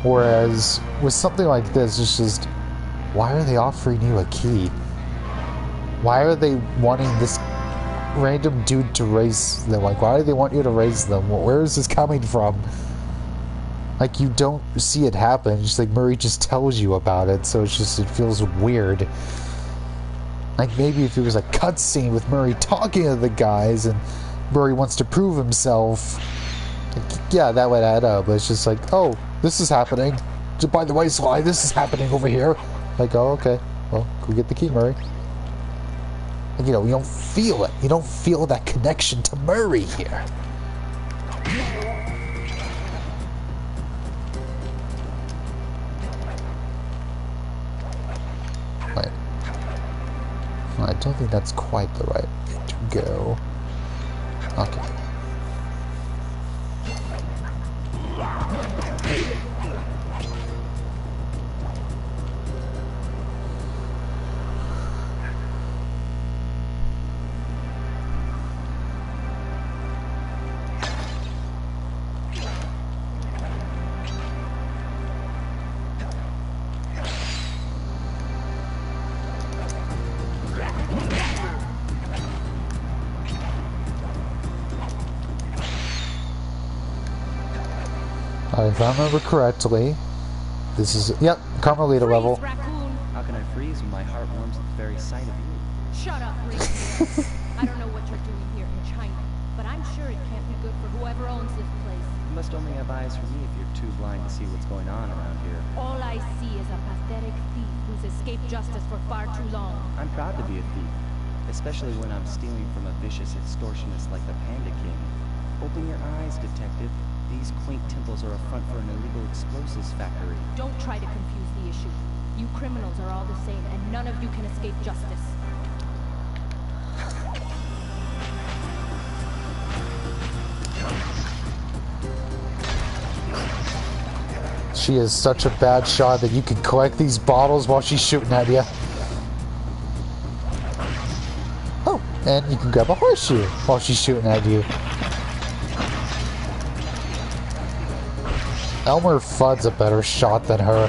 Whereas with something like this, it's just, why are they offering you a key? Why are they wanting this random dude to race them? Like, why do they want you to race them? Where is this coming from? Like, you don't see it happen. Just like Murray just tells you about it, so it's just, it feels weird. Like, maybe if it was a cutscene with Murray talking to the guys and Murray wants to prove himself, like, yeah, that would add up. But it's just like, oh, this is happening. By the way, Sly, this is happening over here. Like, oh, okay. Well, go get the key, Murray. And, you know, you don't feel it. You don't feel that connection to Murray here. Wait. I don't think that's quite the right way to go. Okay. If I remember correctly, this is, yep, Carmelita level. How can I freeze when my heart warms at the very sight of you? Shut up, Rachel. I don't know what you're doing here in China, but I'm sure it can't be good for whoever owns this place. You must only have eyes for me if you're too blind to see what's going on around here. All I see is a pathetic thief who's escaped justice for far too long. I'm proud to be a thief, especially when I'm stealing from a vicious extortionist like the Panda King. Open your eyes, detective. These quaint temples are a front for an illegal explosives factory. Don't try to confuse the issue. You criminals are all the same, and none of you can escape justice. She is such a bad shot that you can collect these bottles while she's shooting at you. Oh, and you can grab a horseshoe while she's shooting at you. Elmer Fudd's a better shot than her.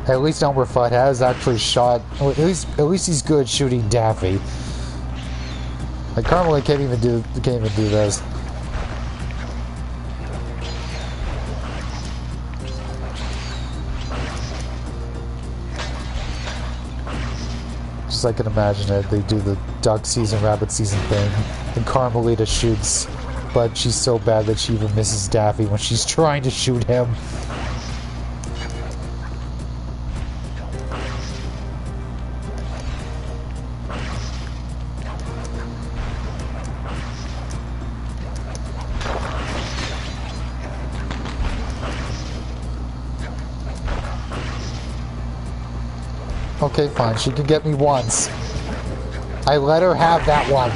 At least Elmer Fudd has actually shot. Well, at least he's good shooting Daffy. Like Carmelita can't even do this. Just I can imagine it. They do the duck season, rabbit season thing, and Carmelita shoots, but she's so bad that she even misses Daffy when she's trying to shoot him. Okay, fine. She can get me once. I let her have that one.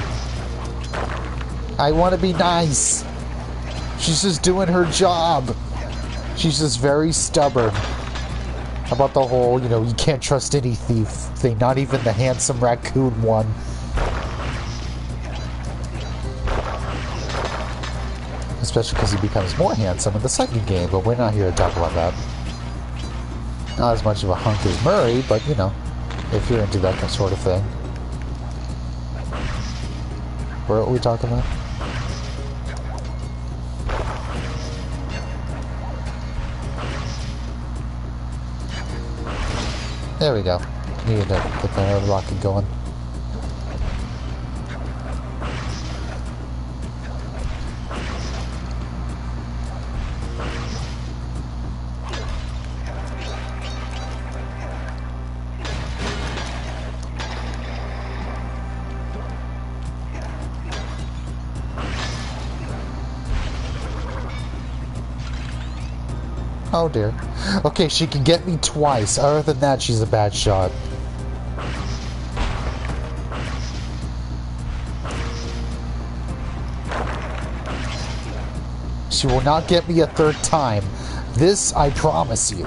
I want to be nice. She's just doing her job. She's just very stubborn about the whole, you can't trust any thief thing, not even the handsome raccoon one. Especially because he becomes more handsome in the second game, but we're not here to talk about that. Not as much of a hunk as Murray, but, if you're into that sort of thing. What are we talking about? There we go. Needed to get that rocket going. Oh dear. Okay, she can get me twice. Other than that, she's a bad shot. She will not get me a third time. This, I promise you.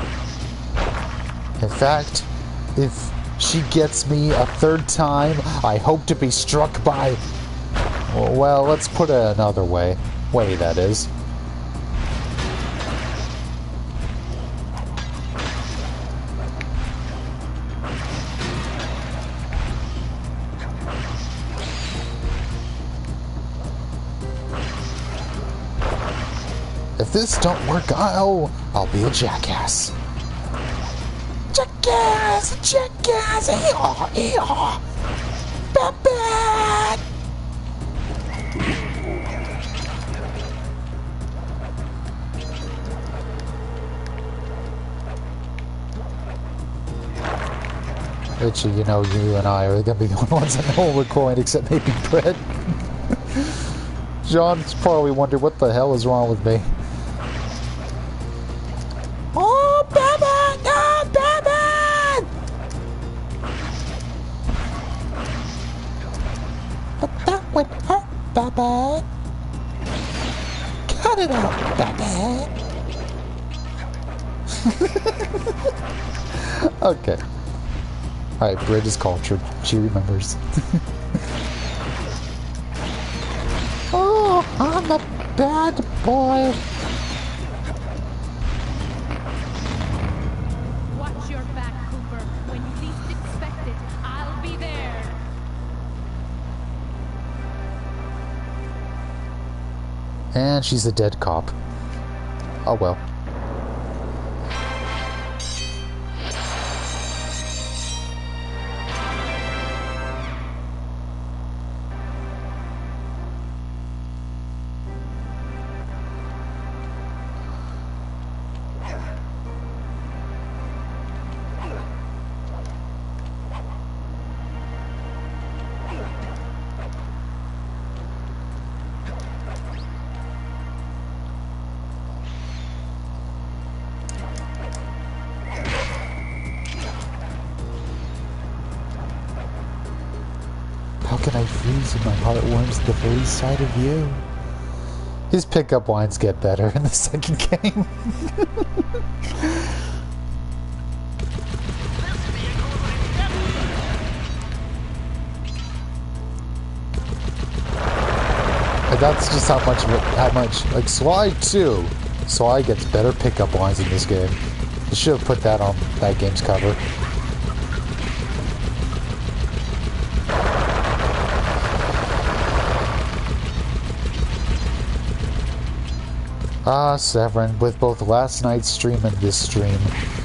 In fact, if she gets me a third time, I hope to be struck by... Well, let's put it another way. Way, that is. If this don't work, I'll be a jackass. Jackass! Jackass! Eeyaw! Eeyaw! Bad! Richie, you and I are gonna be the only ones that know we're going, except maybe Brett. John's probably wondering what the hell is wrong with me. Oh, Batman! No, Batman! But that would hurt, Batman. Cut it out, Batman. Okay. Alright, Brit is cultured. She remembers. Oh, I'm a bad boy. Watch your back, Cooper. When you least expect it, I'll be there. And she's a dead cop. Oh well. How can I freeze when my heart warms at the very sight of you? His pickup lines get better in the second game. And that's just how much, like Sly 2. Sly gets better pickup lines in this game. You should have put that on that game's cover. Ah, Severin, with both last night's stream and this stream,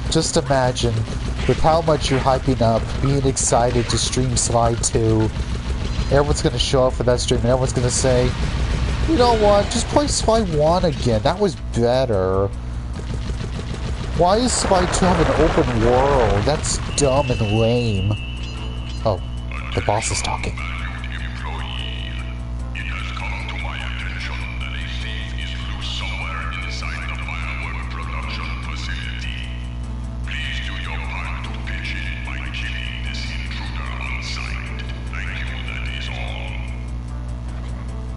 just imagine, with how much you're hyping up, being excited to stream Sly 2, everyone's going to show up for that stream and everyone's going to say, you know what, just play Sly 1 again, that was better. Why is Sly 2 have an open world? That's dumb and lame. Oh, the boss is talking.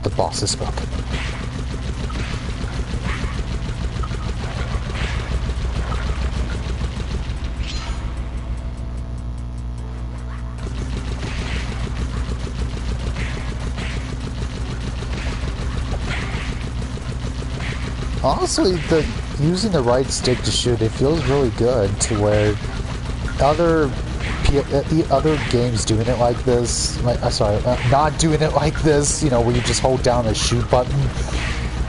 The boss has spoken. Honestly, using the right stick to shoot, it feels really good to where other games doing it like this, not doing it like this, you know, where you just hold down the shoot button.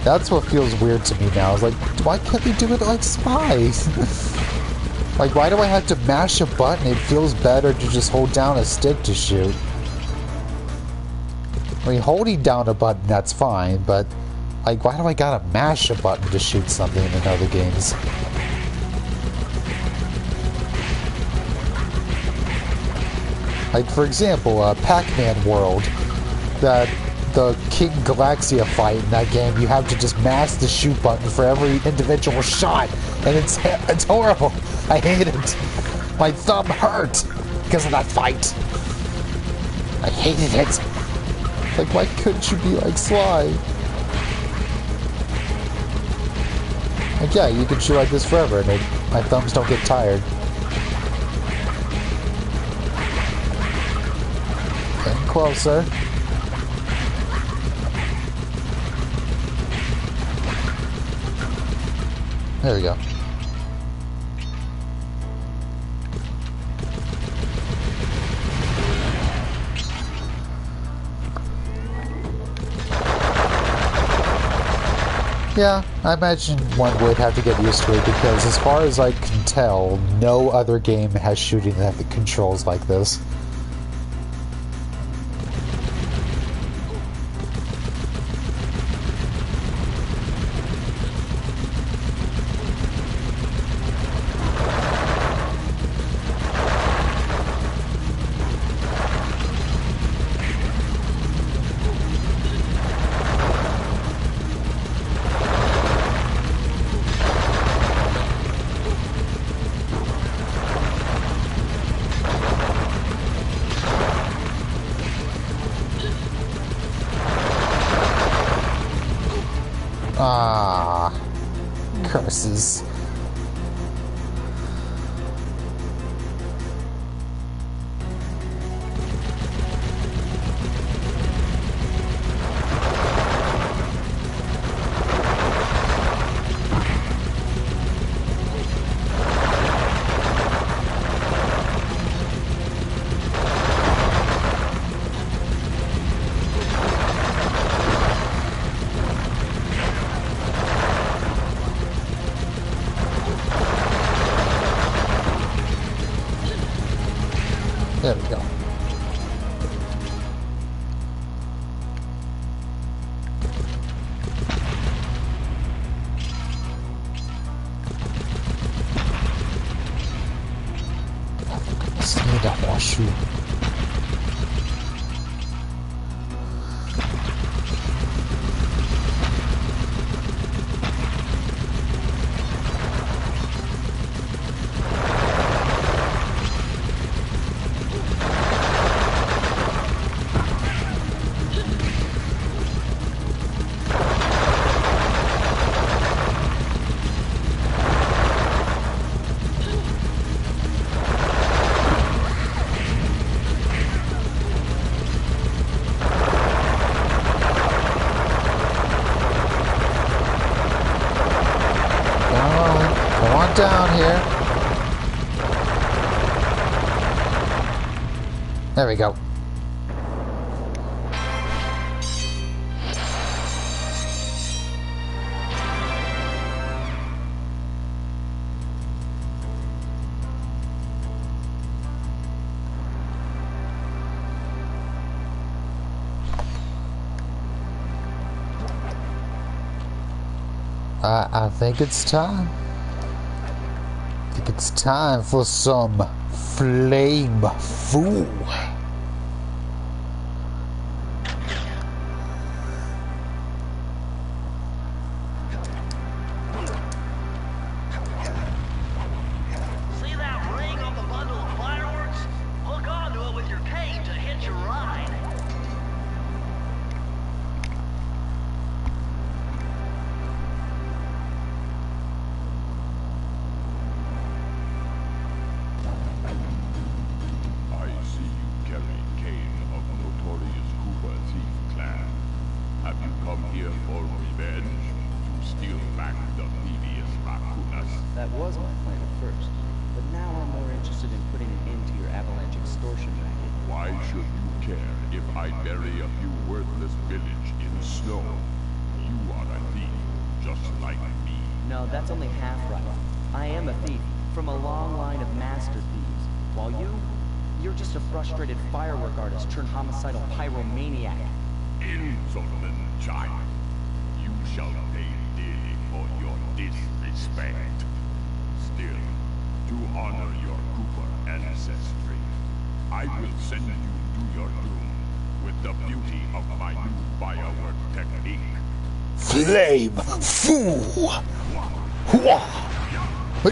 That's what feels weird to me now. It's like, why can't they do it like Spy? Like, why do I have to mash a button? It feels better to just hold down a stick to shoot. I mean, holding down a button, that's fine, but like, why do I gotta mash a button to shoot something in other games? Like, for example, Pac-Man World, the King Galaxia fight in that game, you have to just mash the shoot button for every individual shot, and it's horrible. I hate it. My thumb hurt because of that fight. I hated it. Like, why couldn't you be like Sly? Like, yeah, you can shoot like this forever, and my thumbs don't get tired. Getting closer. There we go. Yeah, I imagine one would have to get used to it because as far as I can tell, no other game has shooting that controls like this. Ah, curses. There we go. I need a horseshoe. Down here. There we go. I think it's time. It's time for some flame foo. See that ring on the bundle of fireworks? Hook onto it with your cane to hitch your ride. here for revenge? To steal back the previous Rakunas? That was my plan at first, but now I'm more interested in putting an end to your avalanche extortion racket. Why should you care if I bury a few worthless village in snow? You are a thief, just like me. No, that's only half right. I am a thief, from a long line of master thieves, while you're just a frustrated firework artist turned homicidal pyromaniac. Insolent child, you shall pay dearly for your disrespect. Still, to honor your Cooper ancestry, I will send you to your doom with the beauty of my new firework technique. Flame fool! Hua!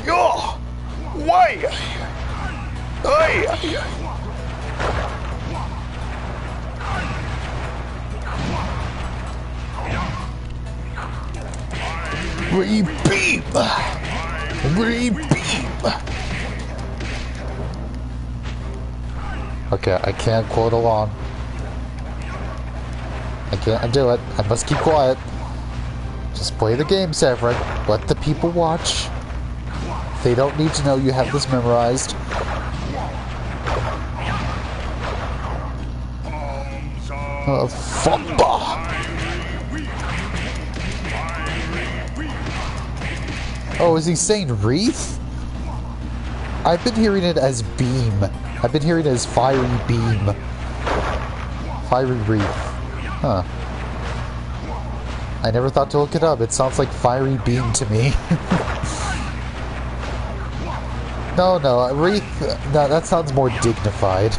Yaw! Why? Ay! Re-beam! Re-beam! Okay, I can't quote along. I can't do it. I must keep quiet. Just play the game, Severin. Let the people watch. They don't need to know you have this memorized. Fumba! Oh, is he saying wreath? I've been hearing it as beam. I've been hearing it as fiery beam. Fiery wreath. Huh. I never thought to look it up. It sounds like fiery beam to me. No, wreath. No, that sounds more dignified.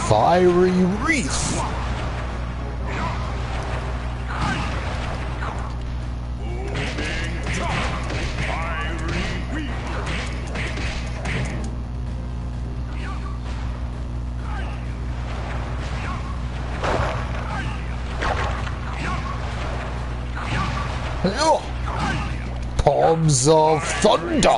Fiery wreath. Palms of thunder.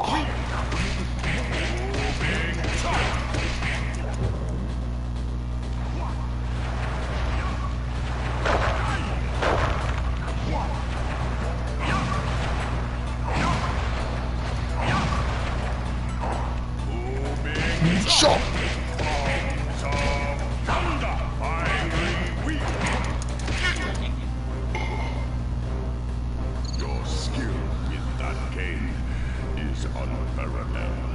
Jump. Your skill with that cane is unparalleled.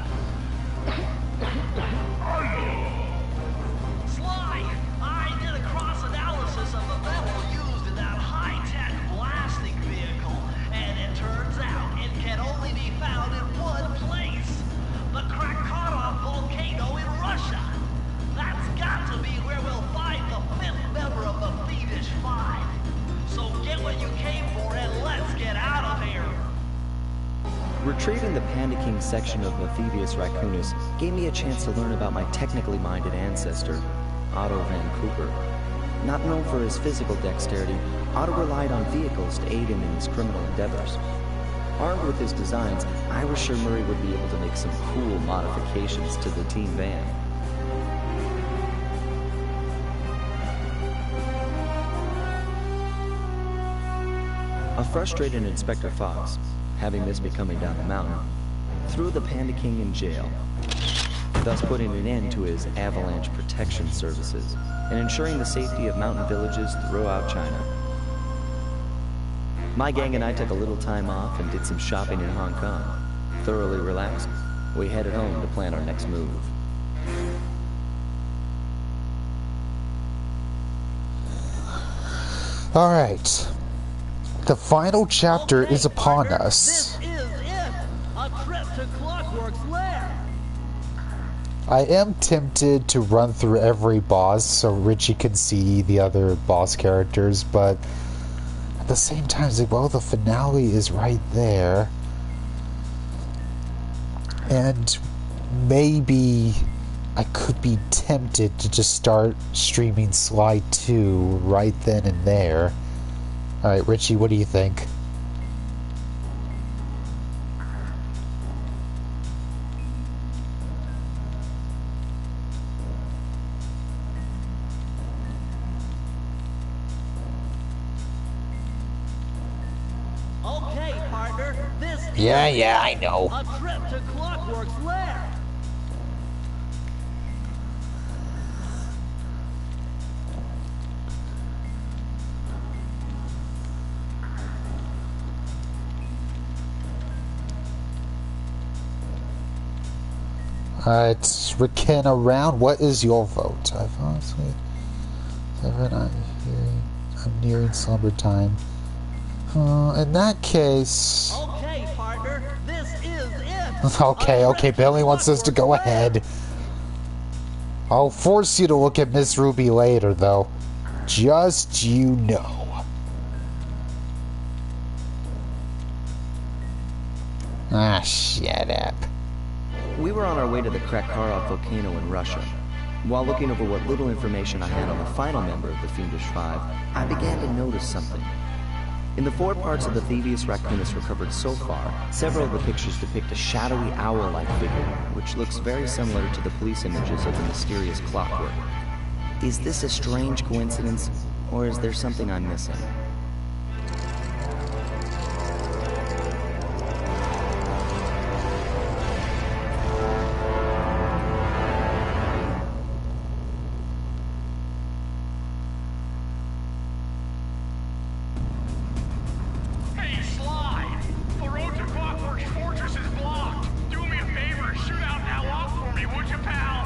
Sly, I did a cross-analysis of the metal used in that high-tech blasting vehicle, and it turns out it can only be found in one place. The Krakatoa volcano in Russia. That's got to be where we'll find the fifth member of the Fiendish Five. So get what you came for and let's get out of here. Retrieving the Panda King section of Mephibius Raccoonus gave me a chance to learn about my technically minded ancestor, Otto Van Cooper. Not known for his physical dexterity, Otto relied on vehicles to aid him in his criminal endeavors. Armed with his designs, I was sure Murray would be able to make some cool modifications to the team van. A frustrated Inspector Fox, having missed me coming down the mountain, threw the Panda King in jail, thus putting an end to his avalanche protection services and ensuring the safety of mountain villages throughout China. My gang and I took a little time off and did some shopping in Hong Kong. Thoroughly relaxed, we headed home to plan our next move. Alright. The final chapter is upon us. This is it! A trip to Clockwork's lair! I am tempted to run through every boss so Richie can see the other boss characters, but at the same time, it's like, well, the finale is right there. And maybe I could be tempted to just start streaming Sly 2 right then and there. Alright, Richie, what do you think? partner. This is Yeah, I know. a trip to Clockwork's lair. It's Ricken around. What is your vote? I've honestly... I'm nearing slumber time. In that case... Okay, partner. This is it. Okay, Billy wants us to go ahead. I'll force you to look at Miss Ruby later, though. Just you know. Ah, shut up. We were on our way to the Krakkarov volcano in Russia. While looking over what little information I had on the final member of the Fiendish Five, I began to notice something. In the 4 parts of the Thievius Raccoonus recovered so far, several of the pictures depict a shadowy owl-like figure, which looks very similar to the police images of the mysterious Clockwork. Is this a strange coincidence, or is there something I'm missing? Hey, Sly! The road to Clockwork's fortress is blocked. Do me a favor, shoot out and walk for me, would you, pal?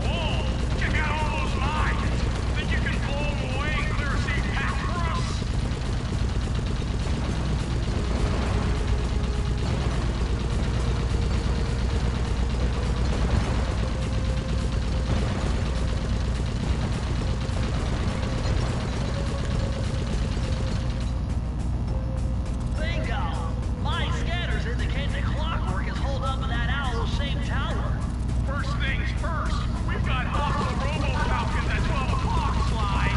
Whoa! Check out all those mines! Think you can blow them away and clear a safe path for us? Bingo! My scanners indicate that Clockwork is holed up in that owl-shaped tower. First things first, we've got hostile robo-falcons at 12 o'clock, Sly.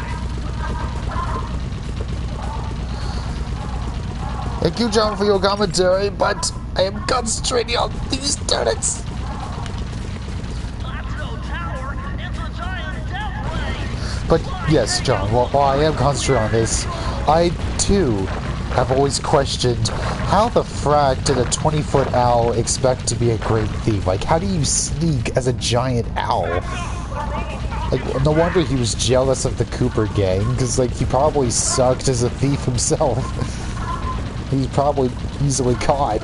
Thank you, John, for your commentary, but I am concentrating on these turrets. That's no tower. It's a giant death ray. But yes, John, while I am concentrating on this, I too have always questioned how the frack did a 20-foot owl expect to be a great thief? Like, how do you sneak as a giant owl? Like, no wonder he was jealous of the Cooper gang, because, like, he probably sucked as a thief himself. He's probably easily caught.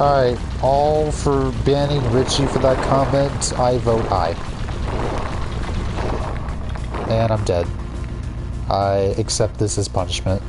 Alright, all for banning Richie for that comment. I vote aye. And I'm dead. I accept this as punishment.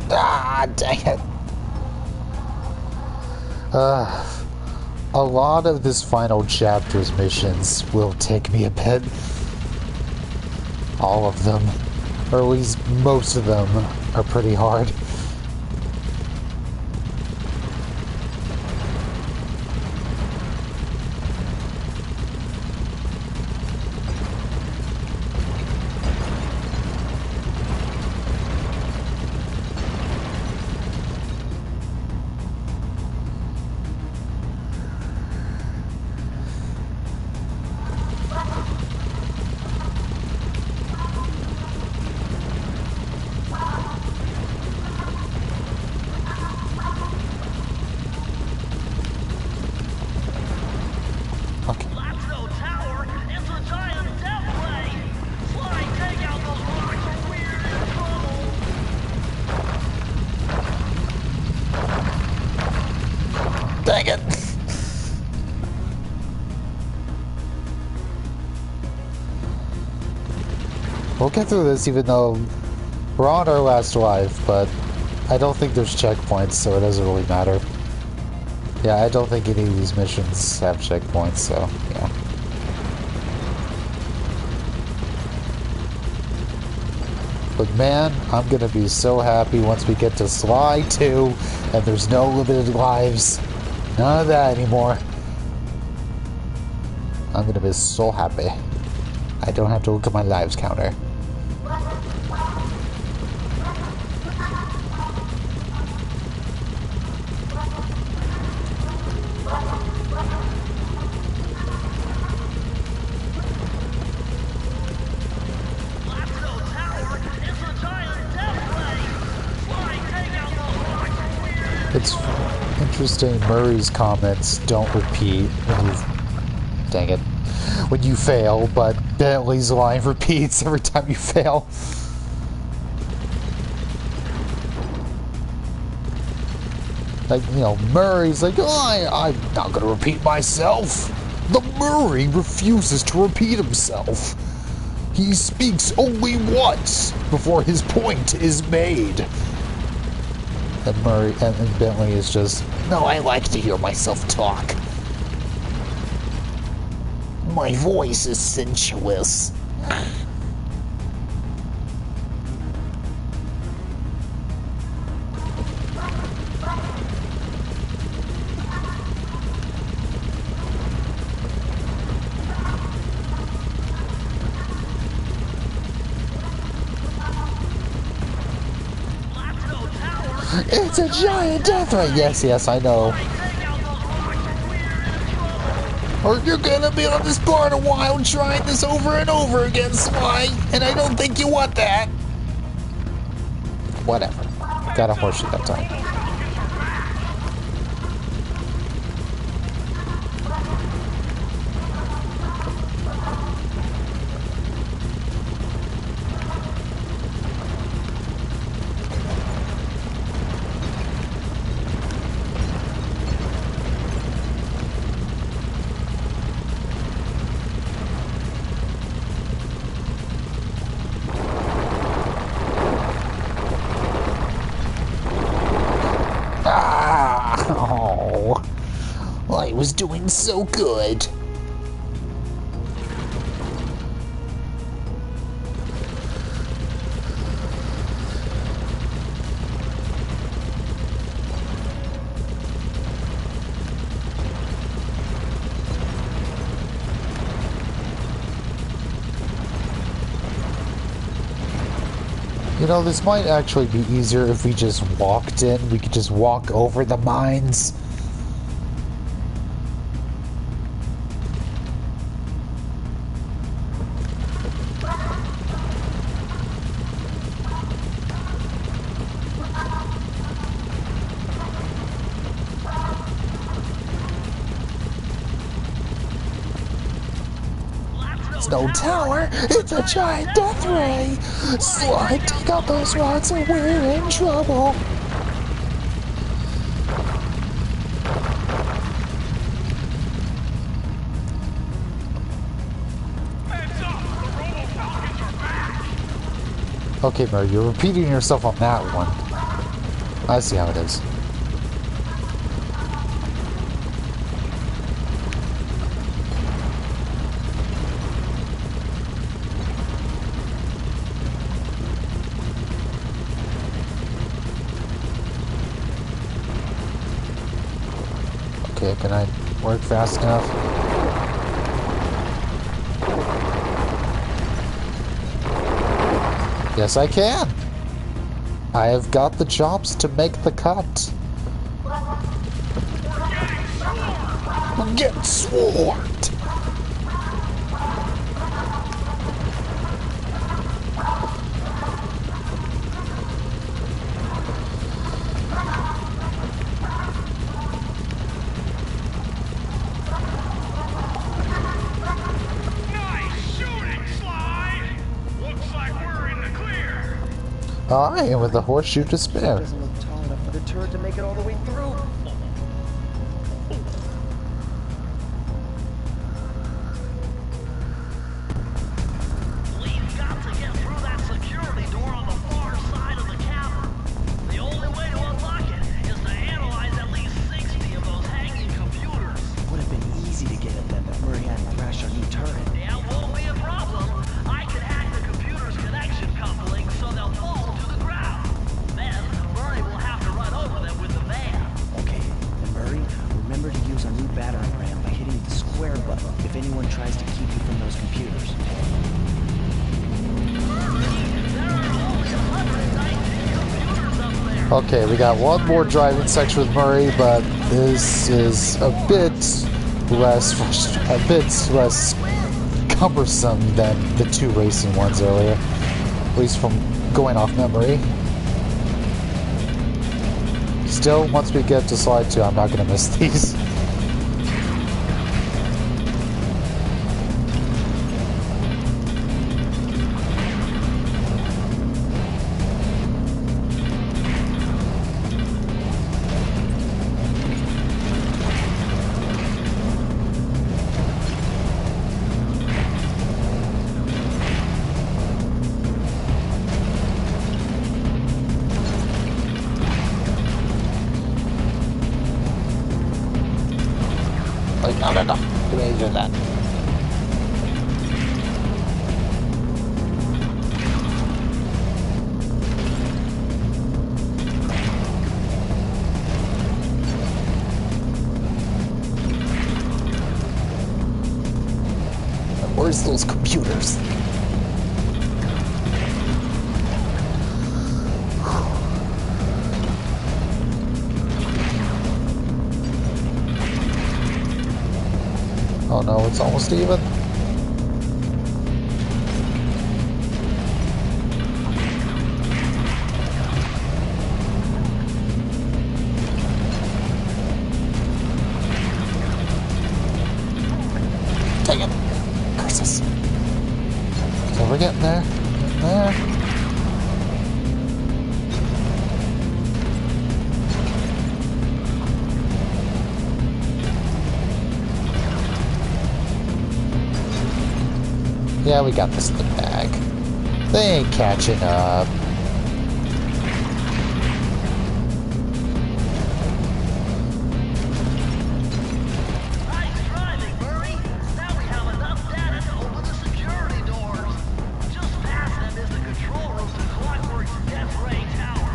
Ah, dang it. A lot of this final chapter's missions will take me a bit. All of them. Or at least most of them are pretty hard. We'll get through this even though we're on our last life, but I don't think there's checkpoints, so it doesn't really matter. Yeah, I don't think any of these missions have checkpoints, so yeah. But man, I'm gonna be so happy once we get to Sly 2 and there's no limited lives. None of that anymore. I'm gonna be so happy. I don't have to look at my lives counter. It's interesting, Murray's comments don't repeat when you... Dang it. When you fail, but Bentley's line repeats every time you fail. Like, you know, Murray's like, oh, I'm not gonna repeat myself. The Murray refuses to repeat himself. He speaks only once before his point is made. And Murray and Bentley is just, no, I like to hear myself talk. My voice is sensuous. It's a giant death ray! Yes, yes, I know. Or you're gonna be on this part a while trying this over and over again, Sly, and I don't think you want that. Whatever. Got a horseshoe that time. I was doing so good. You know, this might actually be easier if we just walked in. We could just walk over the mines. No tower, it's a giant death ray. Sly, take out those rods or we're in trouble. Okay, Murray, you're repeating yourself on that one. I see how it is. Okay, can I work fast enough? Yes, I can. I have got the chops to make the cut. Get swarmed! I am with the horseshoe to spare. Doesn't look tall enough for the turret to make it all the way through. We've got to get through Okay, we got one more driving section with Murray, but this is a bit less cumbersome than the two racing ones earlier, at least from going off memory. Still, once we get to slide 2, I'm not going to miss these. No. Do I do that? Where's those computers? Oh no, it's almost even. Dang it! Curses. So we're getting there. Getting there. Yeah, we got this in the bag. They ain't catching up. Nice driving, Murray. Now we have enough data to open the security doors. Just past them is the control room to Clockwork's Death Ray Tower.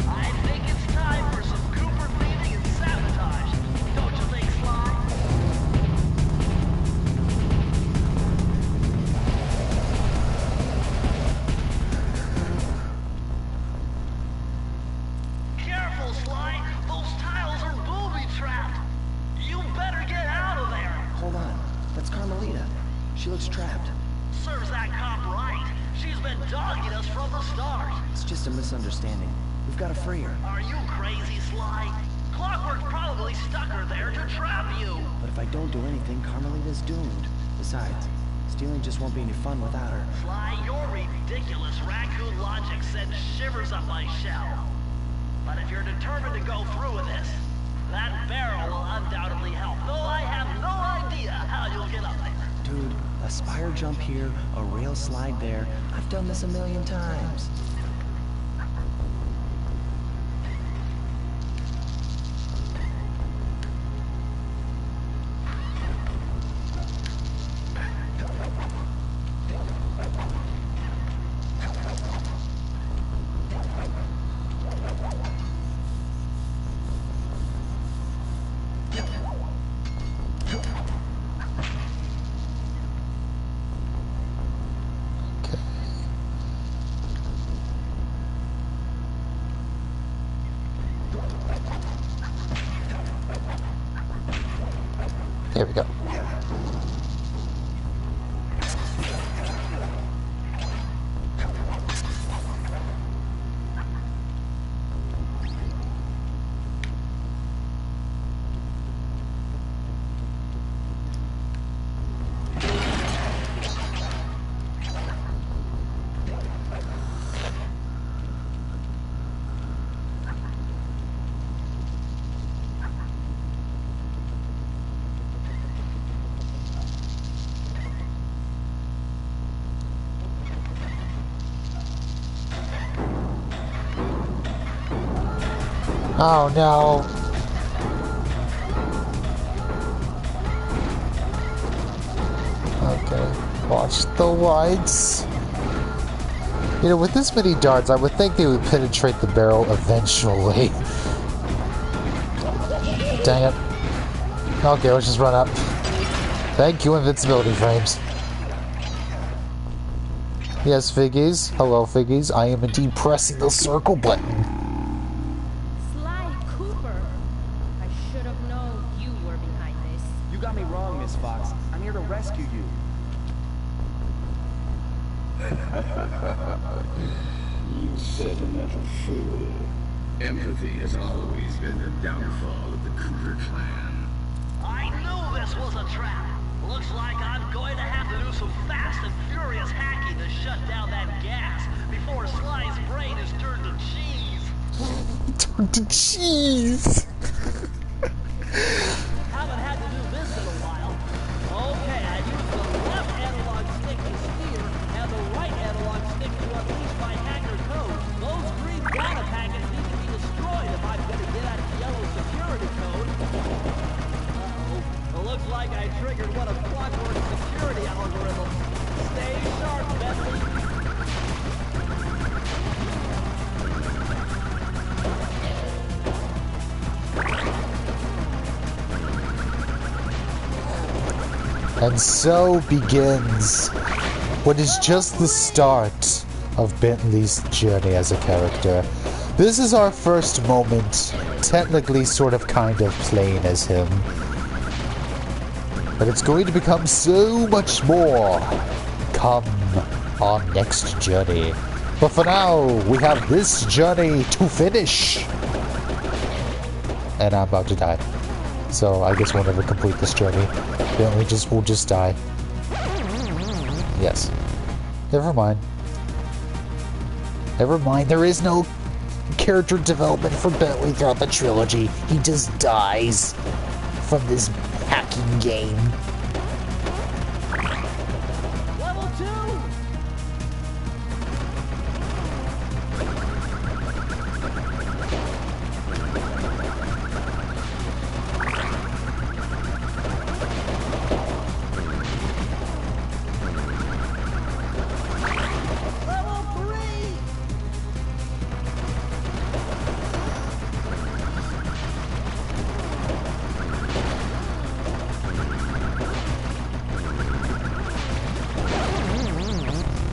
I think it's time for some Cooper thieving and sabotage. Don't you think, Sly? Careful, Sly. Those tiles are booby-trapped. You better get out of there. Hold on. That's Carmelita. She looks trapped. Serves that cop right. She's been dogging us from the start. It's just a misunderstanding. We've got to free her. Are you crazy, Sly? Clockwork probably stuck her there to trap you. But if I don't do anything, Carmelita's doomed. Besides, stealing just won't be any fun without her. Sly, your ridiculous raccoon logic sends shivers up my shell. But if you're determined to go through with this, that barrel will undoubtedly help, though I have no idea how you'll get up there. Dude, a spire jump here, a rail slide there. I've done this a million times. Here we go. Oh no. Okay, watch the lights. You know, with this many darts, I would think they would penetrate the barrel eventually. Dang it. Okay, let's just run up. Thank you, invincibility frames. Yes, Figgies. Hello, Figgies. I am indeed pressing the circle button. You sentimental fool. Empathy has always been the downfall of the Cooper clan. I knew this was a trap. Looks like I'm going to have to do some fast and furious hacking to shut down that gas before Sly's brain is turned to cheese. Turned to cheese! Haven't had to do this in a while. Okay, I used the left analog stick to steer and the right analog stick to unleash my hacker code. Those green data packets need to be destroyed if I'm going to get at the yellow security code. Uh-oh. It looks like I triggered one of Clockwork's security algorithms. Stay sharp, Bentley. And so begins what is just the start of Bentley's journey as a character. This is our first moment, technically sort of kind of playing as him. But it's going to become so much more come our next journey. But for now, we have this journey to finish. And I'm about to die. So I guess we'll never complete this journey. Then we'll just die. Yes. Never mind. Never mind, there is no character development for Bentley throughout the trilogy. He just dies from this hacking game. Level 2!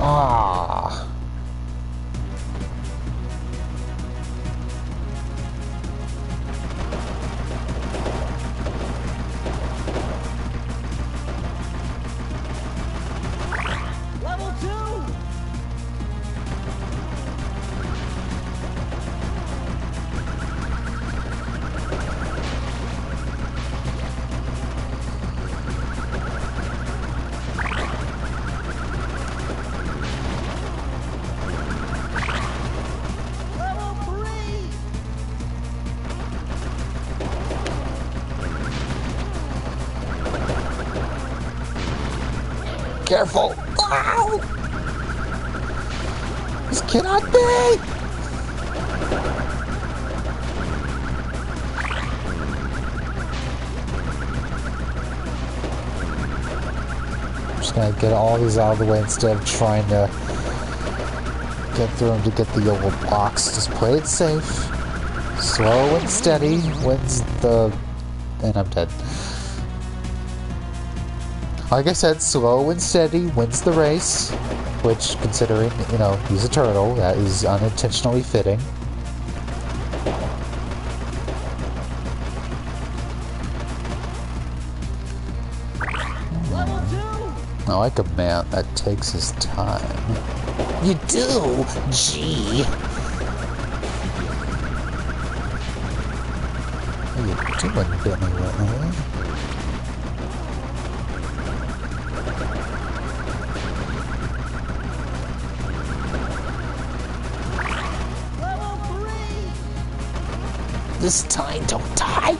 Ah. Level 2! Level 3! Careful! Ow! This cannot be! I'm just gonna get all these out of the way instead of trying to get through them to get the yellow box. Just play it safe. Slow and steady wins the... And I'm dead. Like I said, slow and steady wins the race, which, considering, you know, he's a turtle, that is unintentionally fitting. Level 2! I like a man that takes his time. You do? Gee. How you doing, Benny Whitley? Level 3! This time, don't die.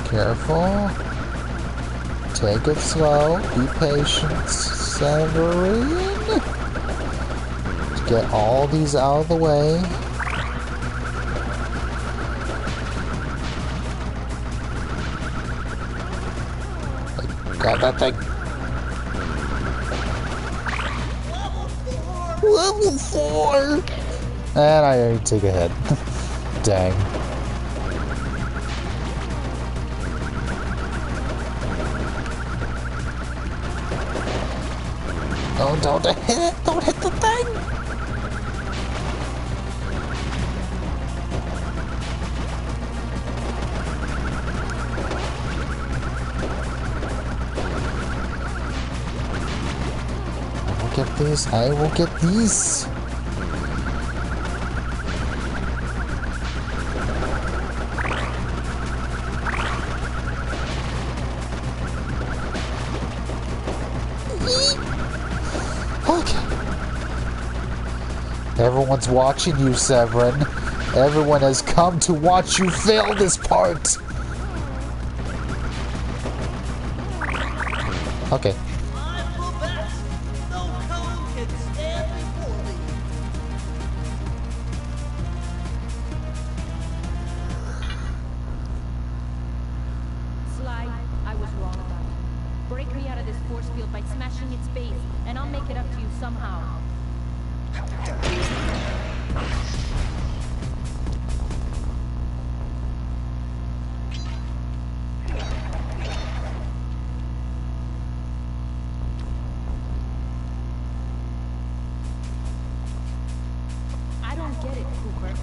Careful. Take it slow. Be patient, Severine. Get all these out of the way. Got that thing. Level 4! And I already took a hit. Dang. Oh, don't hit it! Don't hit the thing! I will get this. I will get these. Okay. Everyone's watching you, Severin. Everyone has come to watch you fail this part. Okay. I'm the best. No code can stand before me. Sly, I was wrong about you. Break me out of this force field by smashing its base, and I'll make it up to you somehow. I don't get it, Cooper.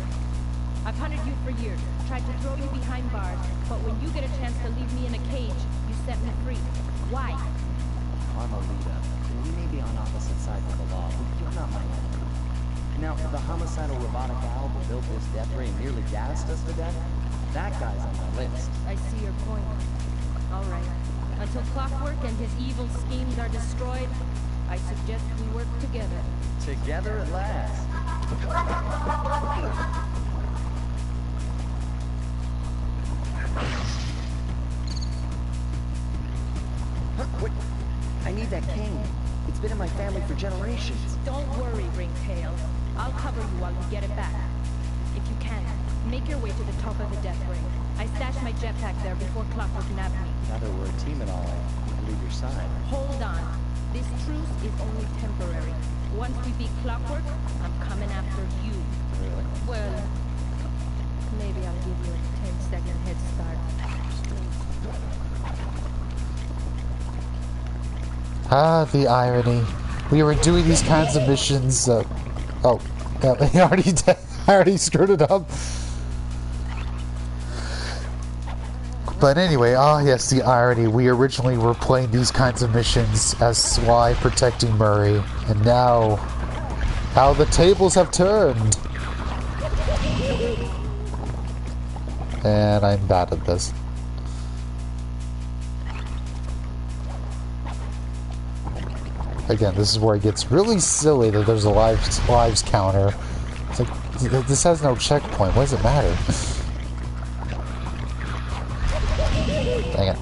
I've hunted you for years, tried to throw you behind bars, but when you get a chance to leave me in a cage, you set me free. Why? Carmelita, we may be on opposite sides of the law, but you're not my enemy. Now, the homicidal robotic owl who built this death ray and nearly gassed us to death, that guy's on my list. I see your point. All right. Until Clockwork and his evil schemes are destroyed, I suggest we work together. Together at last. Huh, wait. I need that cane. It's been in my family for generations. Don't worry, Ringtail. I'll cover you while we get it back. If you can, make your way to the top of the death ring. I stashed my jetpack there before Clockwork nabbed me. Now that we're a team and all, I leave your side. Hold on. This truce is only temporary. Once we beat Clockwork, I'm coming after you. Really? Well, maybe I'll give you a 10-second head start. Ah, the irony. We were doing these kinds of missions. I already did. I already screwed it up. But anyway, yes, the irony. We originally were playing these kinds of missions as Sly protecting Murray, and now, how the tables have turned. And I'm bad at this. Again, this is where it gets really silly that there's a lives counter. It's like, this has no checkpoint. What does it matter? Dang it.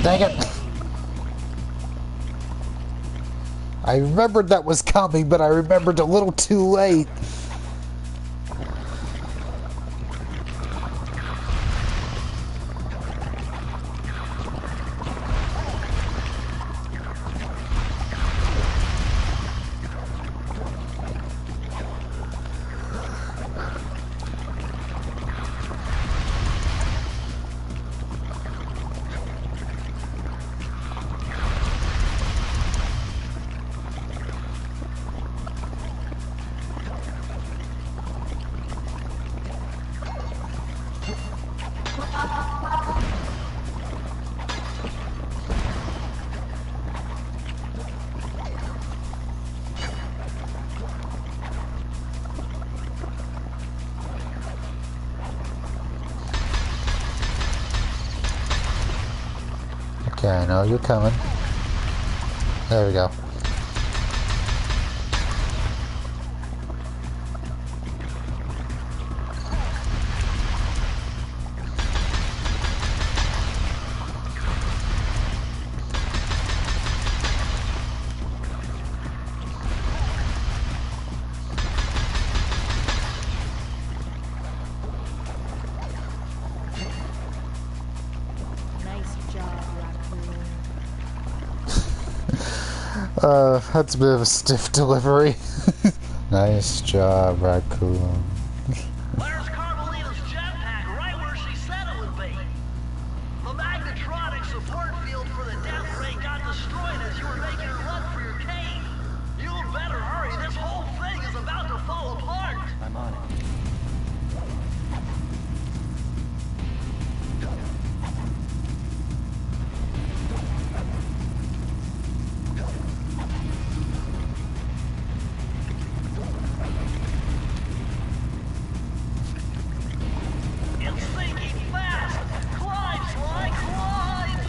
Dang it. I remembered that was coming, but I remembered a little too late. Okay, I know you're coming. There we go. Nice job, Raccoon. That's a bit of a stiff delivery. Nice job, Raccoon. There's Carmelita's jetpack right where she said it would be. The magnetronic support field for the death ray got destroyed as you were making a run for your cave. You'd better hurry. This whole thing is about to fall apart. I'm on it. It's sinking fast. Climb, Sly, climb.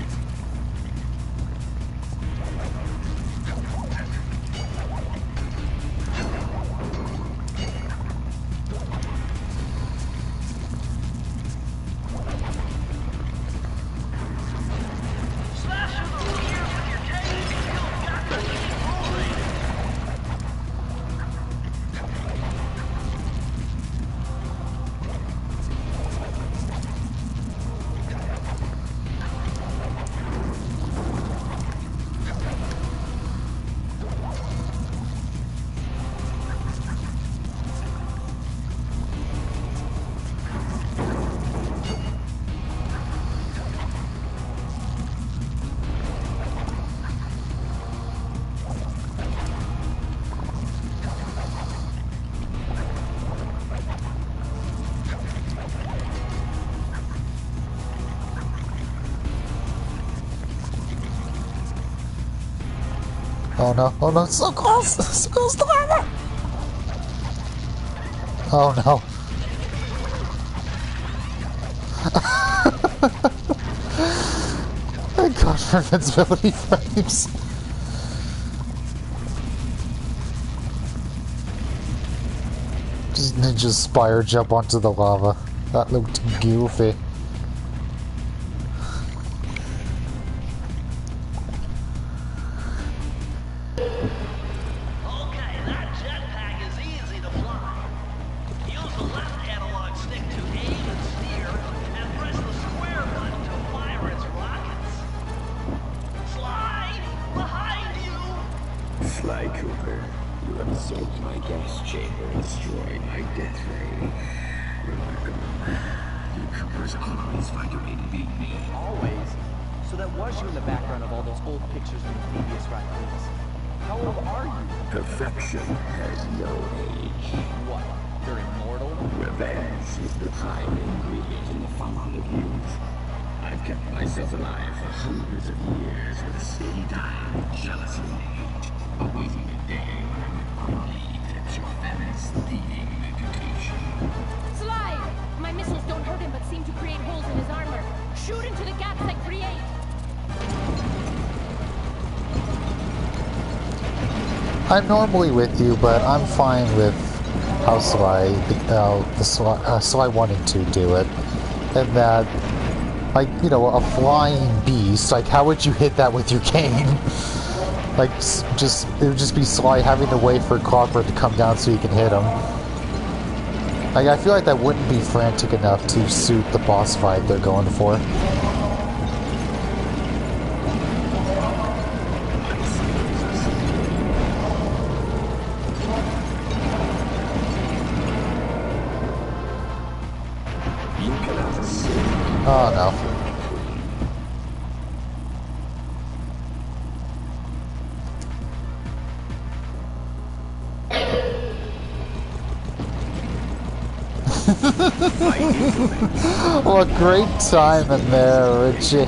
Smash through those gears with your cage. You've got to keep moving. Oh no, oh no, so close! So close to lava! Oh no. Thank God for invincibility frames. Just ninja spire jump onto the lava. That looked goofy. Okay, that jetpack is easy to fly. Use the left analog stick to aim and steer, and press the square button to fire its rockets. Slide! Behind you! Sly Cooper, you absorbed my gas chamber and destroyed my death ray. Remarkable. You Coopers always find a way to beat me. Always. So that was you in the background of all those old pictures from the previous raccoons. How old are you? Perfection has no age. What? You're immortal? Revenge is the prime ingredient in the fountain of youth. I've kept myself alive for hundreds of years with the same time, jealousy and hate, awaiting the day when I would believe that your feminist thieving reputation. Sly! My missiles don't hurt him but seem to create holes in his armor. Shoot into the gaps they create! I'm normally with you, but I'm fine with how Sly wanting to do it. And that, like, you know, a flying beast, like, how would you hit that with your cane? Like, it would just be Sly having to wait for Clockwork to come down so you can hit him. Like, I feel like that wouldn't be frantic enough to suit the boss fight they're going for. Oh no. What great time in there, Richie.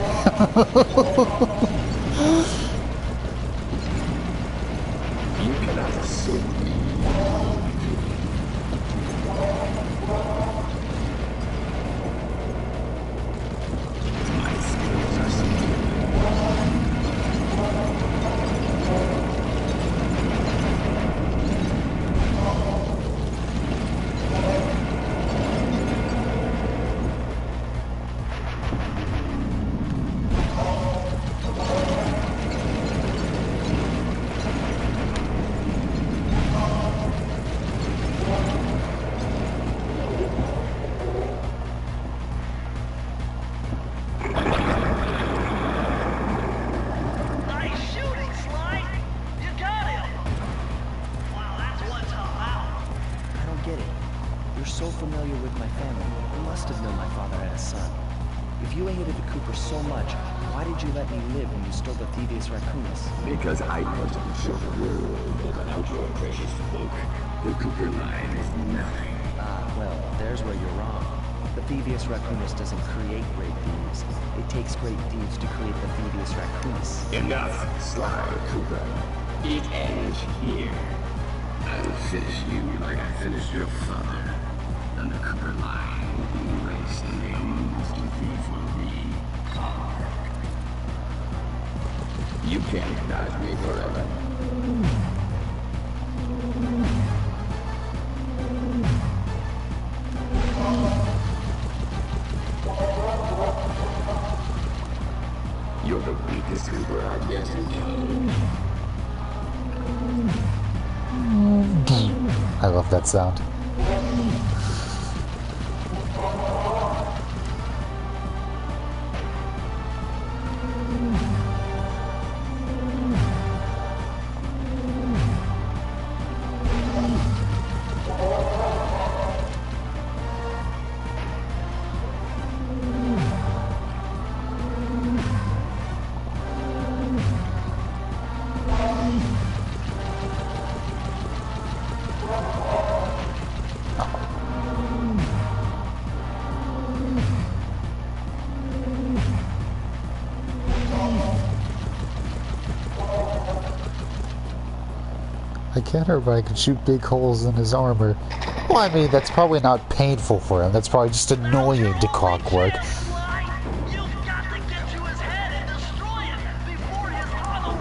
for so much, why did you let me live when you stole the Thievius Raccoonus? Because I wanted to show the world that without your precious book, the Cooper line is nothing. Ah, well, there's where you're wrong. The Thievius Raccoonus doesn't create great thieves. It takes great thieves to create the Thievius Raccoonus. Enough, Sly Cooper. It ends here. I will finish you like I finished your father. And the Cooper line will be erased and the most thief will be hard. You can't dodge me forever. You're the weakest Cooper I've yet encountered. I love that sound. I can't remember I can shoot big holes in his armor. Well, I mean, that's probably not painful for him. That's probably just annoying to Clockwork. You've got to get to his head and destroy it before his hollow.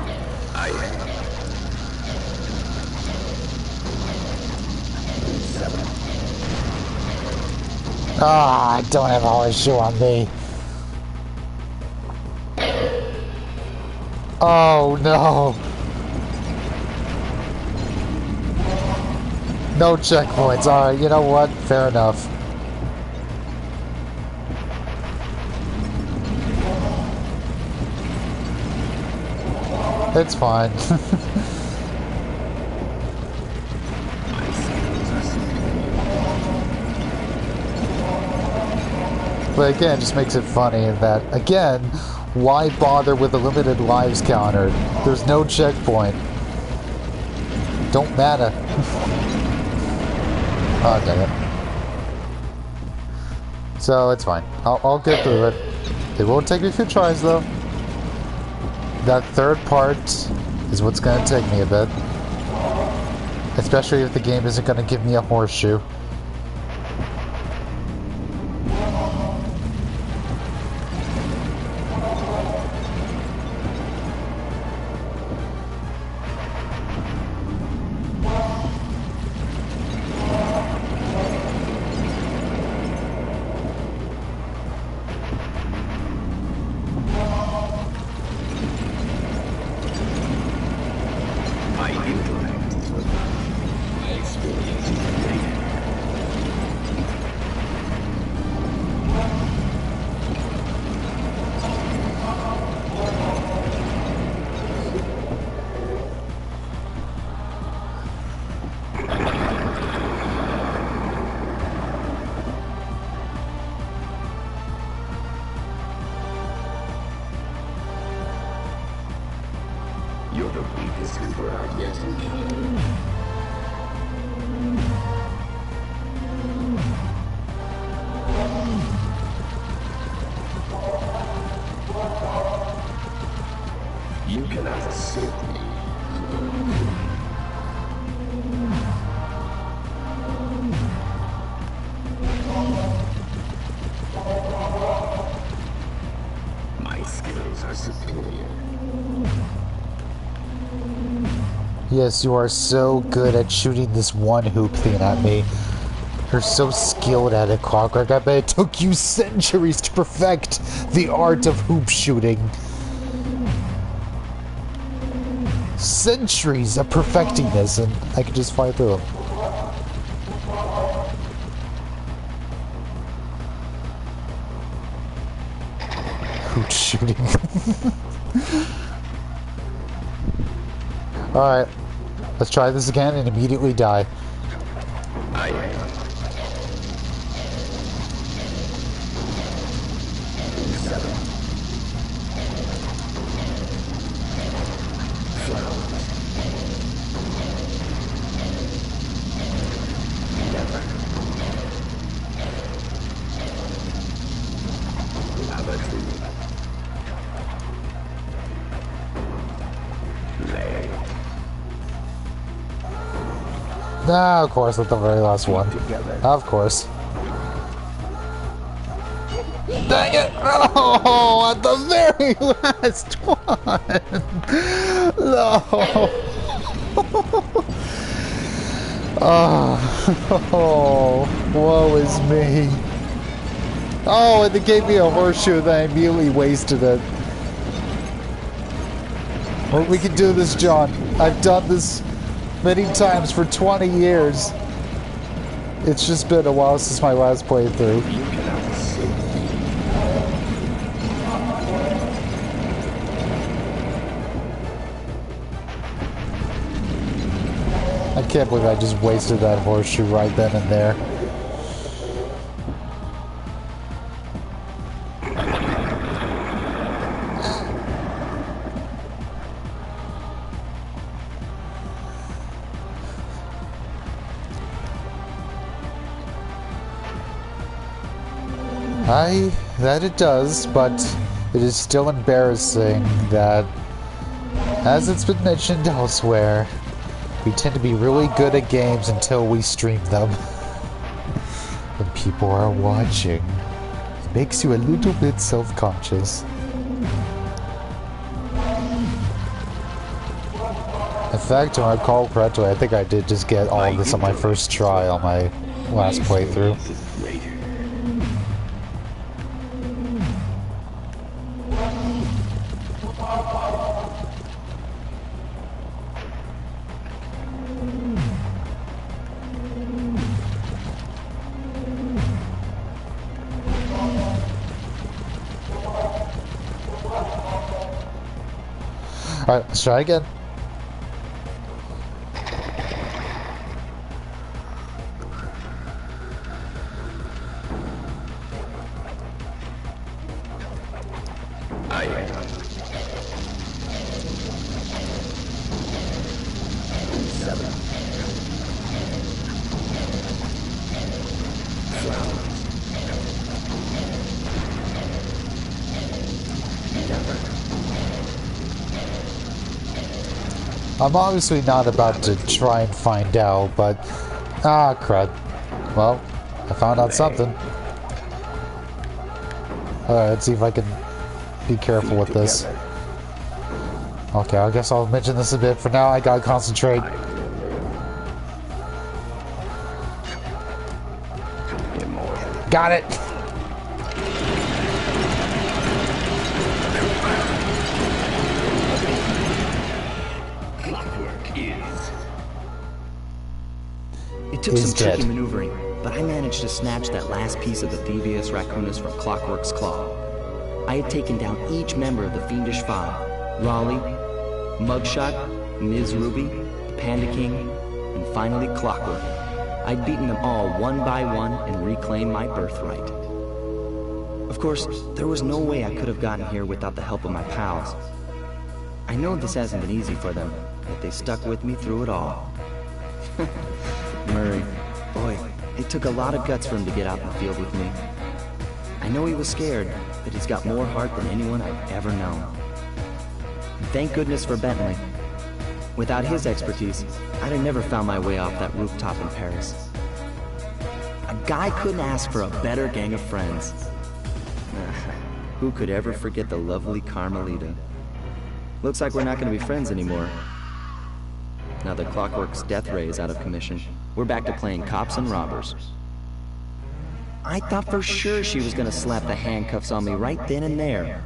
I am. Ah, I don't have a horseshoe on me. Oh, no. No checkpoints. Alright, you know what? Fair enough. It's fine. But again, it just makes it funny that, again, why bother with a limited lives counter? There's no checkpoint. Don't matter. Oh, dang it. So, it's fine. I'll get through it. It won't take me a few tries, though. That third part is what's going to take me a bit. Especially if the game isn't going to give me a horseshoe. You're the weakest Cooper I've yet encountered. You cannot escape me. My skills are superior. Yes, you are so good at shooting this one hoop thing at me. You're so skilled at it, Clockwork. I bet it took you centuries to perfect the art of hoop shooting. Centuries of perfecting this, and I can just fly through them. Hoop shooting. Alright, let's try this again and immediately die. I am. Ah, of course, at the very last one. Of course. Dang it! Oh, at the very last one! No! Oh, woe is me. Oh, and they gave me a horseshoe, and I immediately wasted it. Well, we can do this, John. I've done this many times for 20 years. It's just been a while since my last playthrough. I can't believe I just wasted that horseshoe right then and there. That it does, but it is still embarrassing that, as it's been mentioned elsewhere, we tend to be really good at games until we stream them. When people are watching, it makes you a little bit self-conscious. In fact, if I recall correctly, I think I did just get all of this on my first try on my last playthrough. Alright, let's try again. I'm obviously not about to try and find out, but... Ah, crud. Well, I found out something. Alright, let's see if I can be careful with this. Okay, I guess I'll mention this a bit. For now, I gotta concentrate. Got it! It took some tricky maneuvering, but I managed to snatch that last piece of the Thievius Raccoonus from Clockwork's claw. I had taken down each member of the Fiendish Five: Raleigh, Mugshot, Ms. Ruby, the Panda King, and finally Clockwork. I'd beaten them all one by one and reclaimed my birthright. Of course, there was no way I could have gotten here without the help of my pals. I know this hasn't been easy for them, yet they stuck with me through it all. Murray, boy, it took a lot of guts for him to get out in the field with me. I know he was scared, but he's got more heart than anyone I've ever known. And thank goodness for Bentley. Without his expertise, I'd have never found my way off that rooftop in Paris. A guy couldn't ask for a better gang of friends. Who could ever forget the lovely Carmelita? Looks like we're not going to be friends anymore. Now that Clockwork's death ray is out of commission, we're back to playing cops and robbers. I thought for sure she was going to slap the handcuffs on me right then and there.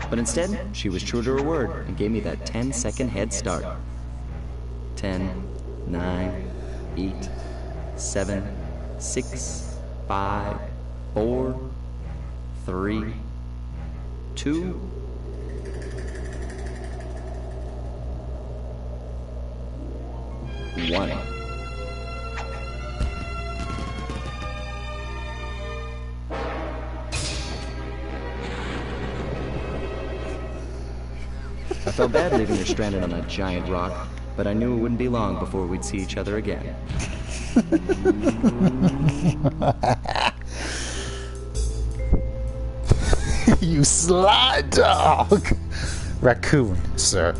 But instead, she was true to her word and gave me that 10-second head start. 10, 9, 8, 7, 6, 5, 4, 3, 2... one. I felt bad leaving her stranded on that giant rock, but I knew it wouldn't be long before we'd see each other again. You sly dog! Raccoon, sir.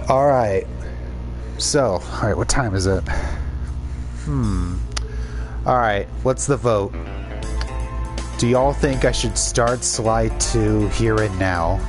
Alright. So, alright, what time is it? Alright, what's the vote? Do y'all think I should start Sly 2 here and now?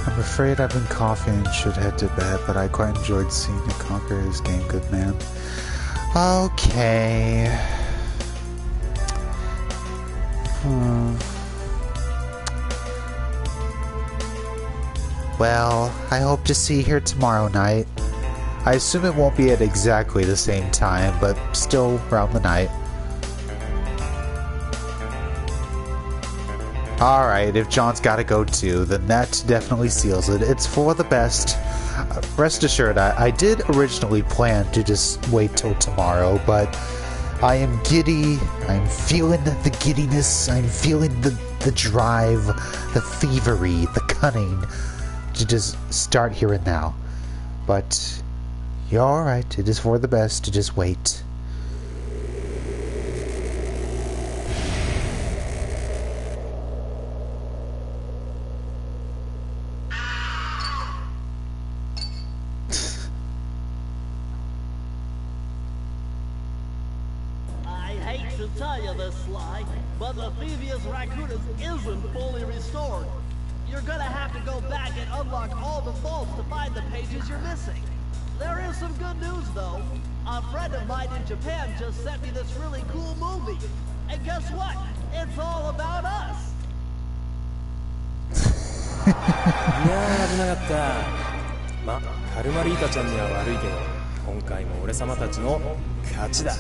I'm afraid I've been coughing and should head to bed, but I quite enjoyed seeing you conquer his game, good man. Okay. Well, I hope to see you here tomorrow night. I assume it won't be at exactly the same time, but still around the night. Alright, if John's gotta go too, then that definitely seals it. It's for the best. Rest assured, I did originally plan to just wait till tomorrow, but I am giddy. I'm feeling the giddiness. I'm feeling the drive, the thievery, the cunning to just start here and now. But you're alright. It is for the best to just wait. Tell you this, Sly, but the Thievius Raccoonus isn't fully restored. You're gonna have to go back and unlock all the vaults to find the pages you're missing. There is some good news, though. A friend of mine in Japan just sent me this really cool movie. And guess what? It's all about us. いやー危なかった。ま、カルマリータちゃんには悪いけど、今回も俺様たちの勝ちだ。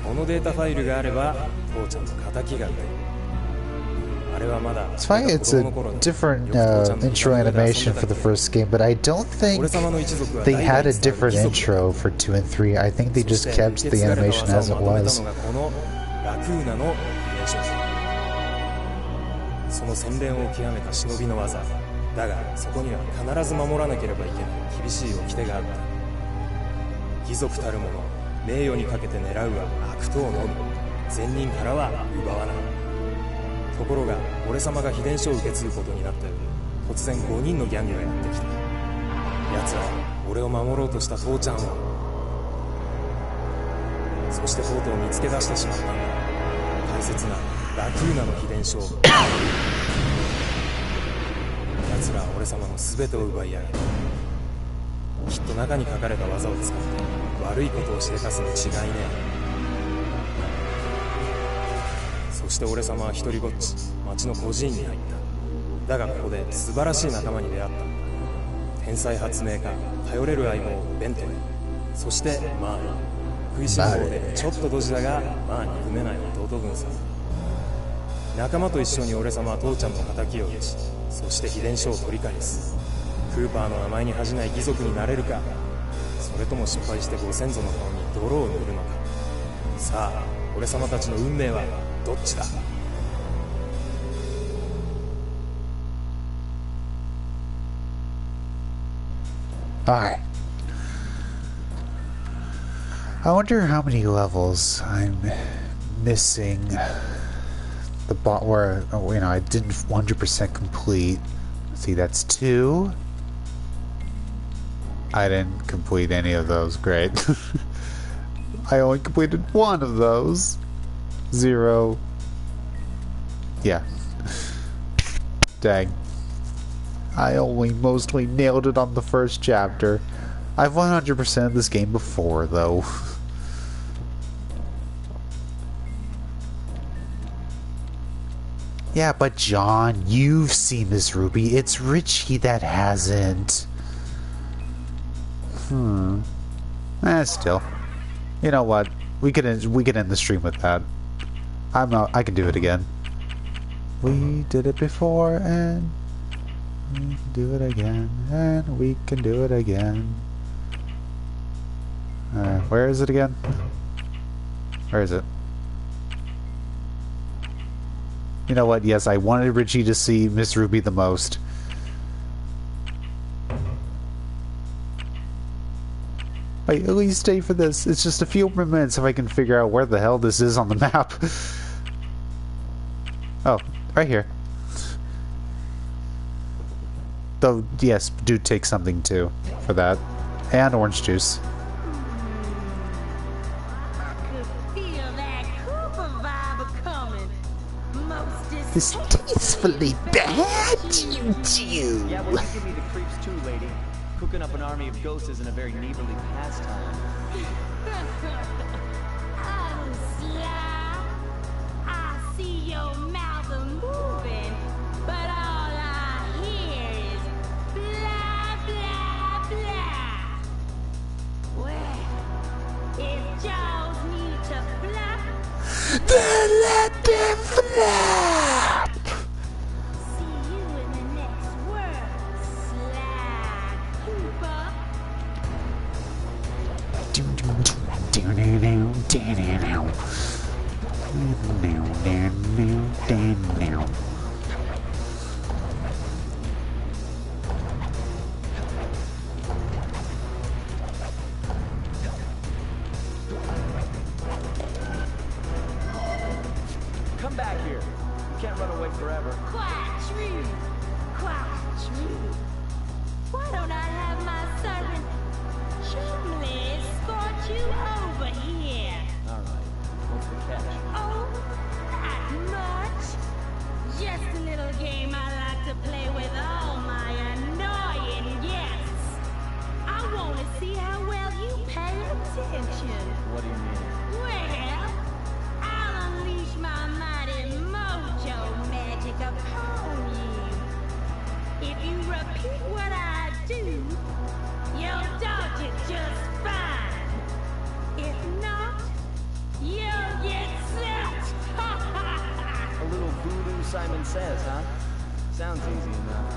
このデータファイルがあれば父ちゃんの敵が打てる。あれはまだ It's funny, it's a different intro animation for the first game, but I don't think they had a different intro for 2 and 3. I think they just kept the animation as it was. その洗練を極めた忍びの技だが、そこには必ず守らなければいけない厳しい掟があった。貴族たる者、名誉にかけて狙うは悪党のみ、善人からは奪わない。ところが俺様が秘伝書を受け継ぐことになったように、突然5人のギャングがやってきた。奴らは俺を守ろうとした父ちゃんを、そしてとうとう見つけ出してしまったんだ。大切なラクーナの秘伝書を。奴らは俺様の全てを奪いやがる。きっと中に書かれた技を使って悪いことをしでかすに違いねえ。そして俺様は一人ぼっち町の孤児院に入った。だがここで素晴らしい仲間に出会ったんだ。天才発明家、頼れる相棒ベントレー、そしてマーリー。食いしん坊でちょっとドジだがまあ憎めない弟分さ。仲間と一緒に俺様は父ちゃんの敵を討ち、そして秘伝書を取り返す。クーパーの名前に恥じない義族になれるか、それとも失敗してご先祖の顔に泥を塗るのか。さあ俺様たちの運命はどっちだ。Alright. I wonder how many levels I'm missing. The bot where, you know, I didn't 100% complete. See, that's 2. I didn't complete any of those. Great. I only completed 1 of those. 0. Yeah. Dang. I only mostly nailed it on the first chapter. I've 100%ed this game before, though. Yeah, but John, you've seen this ruby. It's Richie that hasn't. Still. You know what? We can end the stream with that. I can do it again. We did it before, and we can do it again, and we can do it again. Where is it again? Where is it? You know what? Yes, I wanted Richie to see Miss Ruby the most. Wait, at least stay for this. It's just a few more minutes if I can figure out where the hell this is on the map. Oh, right here. Though, yes, do take something too for that. And orange juice. Distastefully bad, you do. Yeah, well, you give me the creeps too, lady. Cooking up an army of ghosts isn't a very neighborly pastime. Oh, Sly. I see your mouth moving, but all I hear is blah, blah, blah. Well, if Jaws need to flap, Then let them flap! see you in the next world, Sly Cooper. Come back here. You can't run away forever. Quite true. Quite true. Why don't I have my servant Chumley escort you over here? All right. What's the catch? Oh, not much. Just a little game I like to play with all my annoying guests. I want to see how well you pay attention. What do you mean? Well, I'll unleash my mighty mojo magic upon you. If you repeat what I do, you'll dodge it just fine. If not, you'll get set. A little voodoo Simon Says, huh? Sounds easy enough.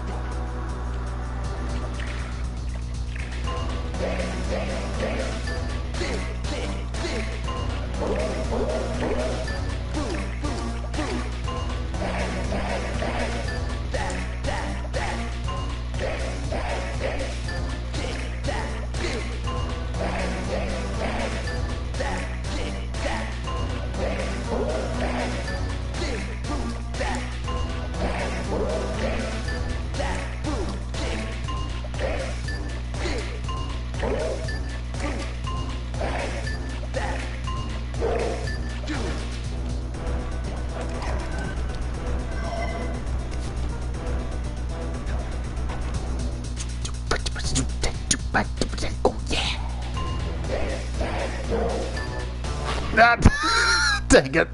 Dang it.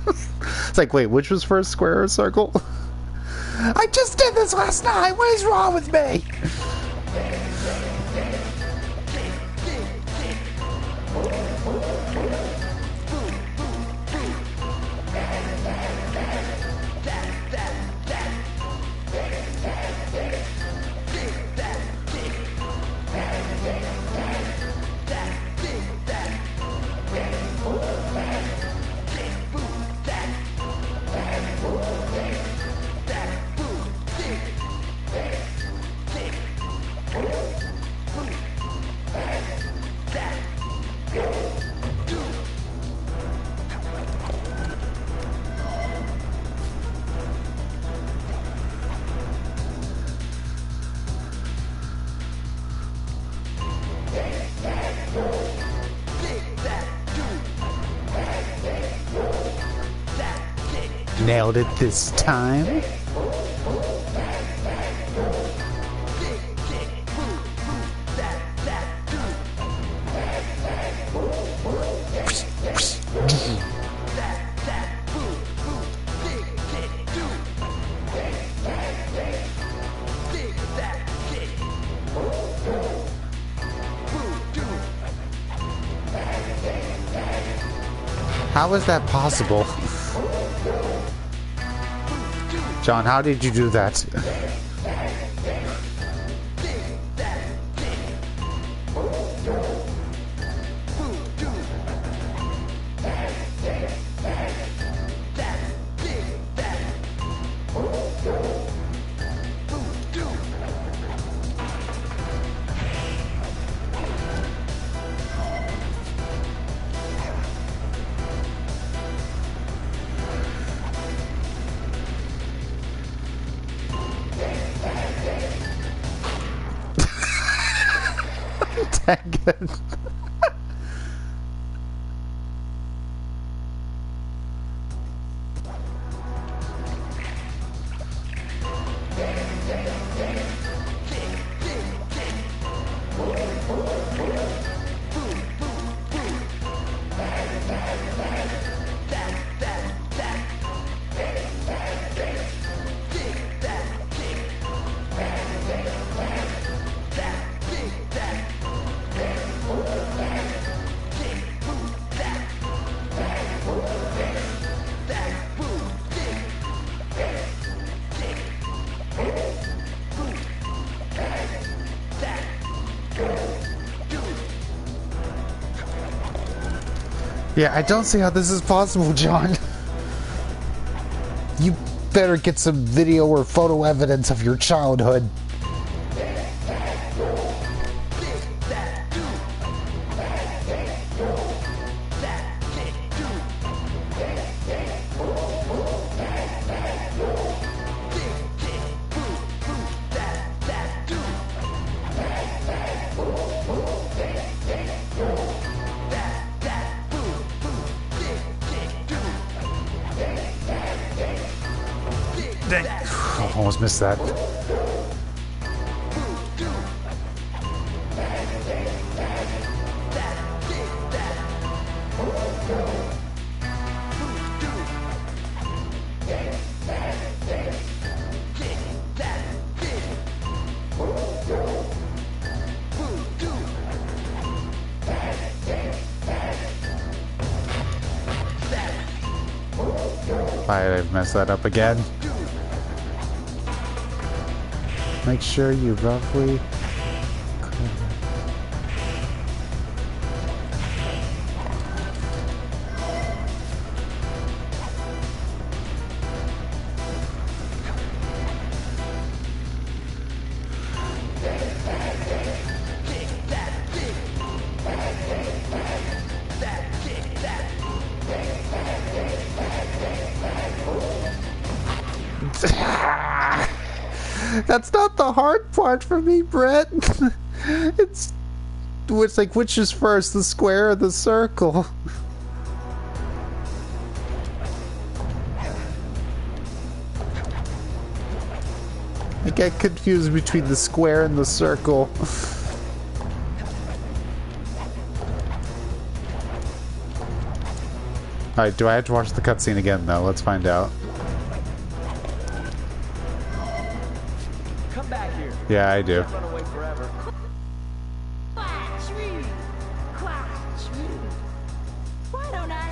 It's like, wait, which was first, square or circle? I just did this last night. What is wrong with me? Nailed it this time. How is that possible? John, how did you do that? Dragon. Yeah, I don't see how this is possible, John. You better get some video or photo evidence of your childhood. Dang. Almost missed that. Why did I mess that up again? Make sure you roughly... That's not the hard part for me, Brett. It's like, which is first, the square or the circle? I get confused between the square and the circle. Alright, do I have to watch the cutscene again, though? Let's find out. Come back here. Yeah, I do. Can't run away forever.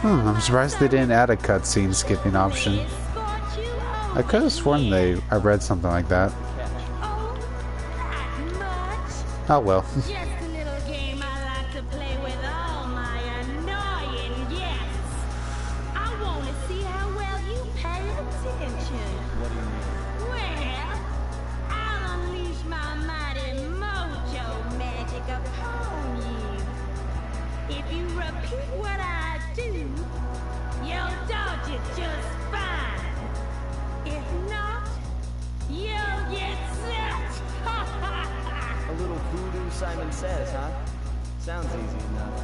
I'm surprised they didn't add a cutscene skipping option. I could have sworn I read something like that. Oh well. Just a little game I like to play with all my annoying guests. I want to see how well you pay attention. What do you mean? Well, I'll unleash my mighty mojo magic upon you. If you repeat what I do, you'll dodge it just fine. If not, you'll get set. A little voodoo Simon Says, huh? Sounds easy enough.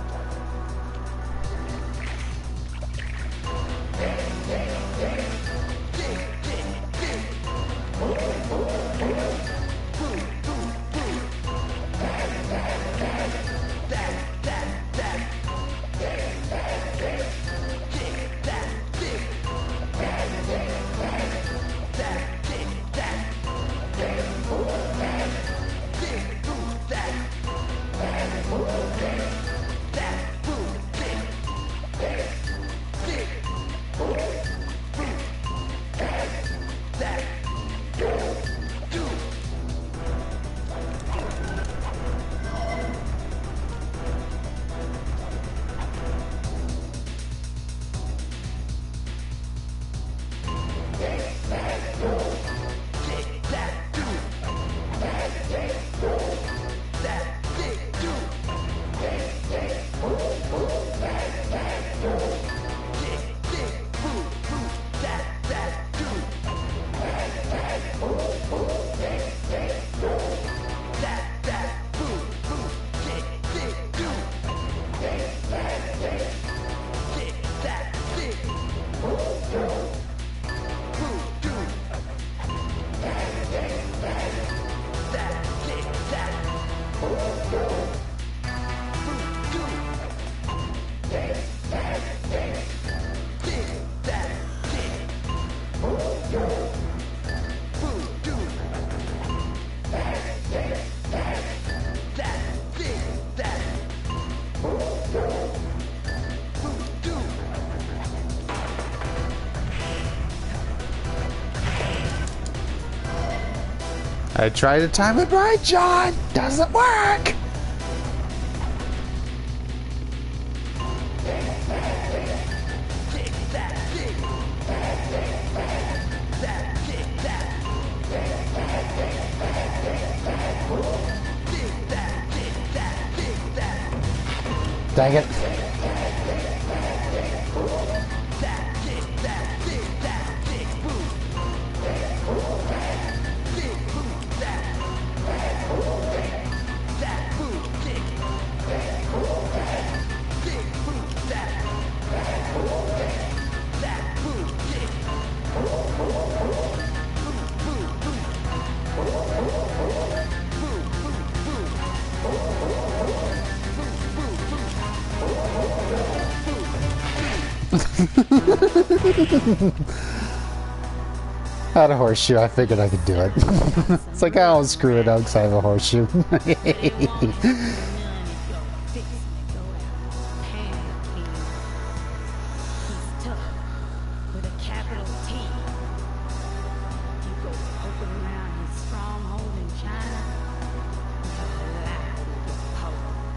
I tried to time it right, John. Doesn't work. Dang it. I had a horseshoe. I figured I could do it. It's like, oh, screw it out because I have a horseshoe.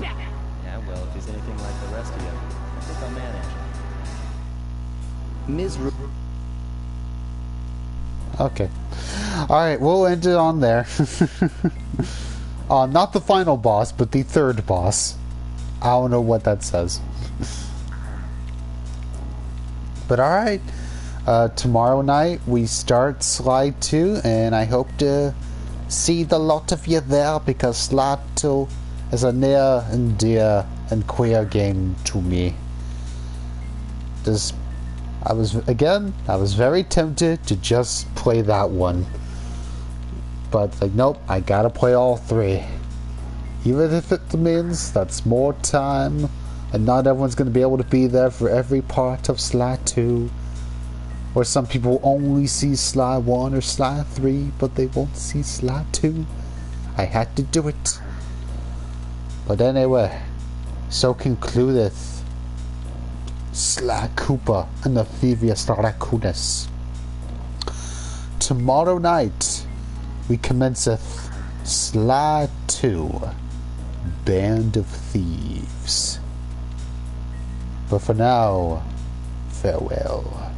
Yeah, well, if he's anything like the rest of you, I think I'll manage. Ms. Okay. Alright, we'll end it on there. Not the final boss, but the third boss. I don't know what that says. But alright. Tomorrow night we start Sly 2, and I hope to see the lot of you there, because Sly 2 is a near and dear and queer game to me. I was very tempted to just play that one. But, like, nope, I gotta play all three. Even if it means that's more time, and not everyone's gonna be able to be there for every part of Sly 2. Or some people only see Sly 1 or Sly 3, but they won't see Sly 2. I had to do it. But anyway, so concludeth Sly Cooper and the Thievius Raccoonus. Tomorrow night we commenceth Sly 2, Band of Thieves. But for now, farewell.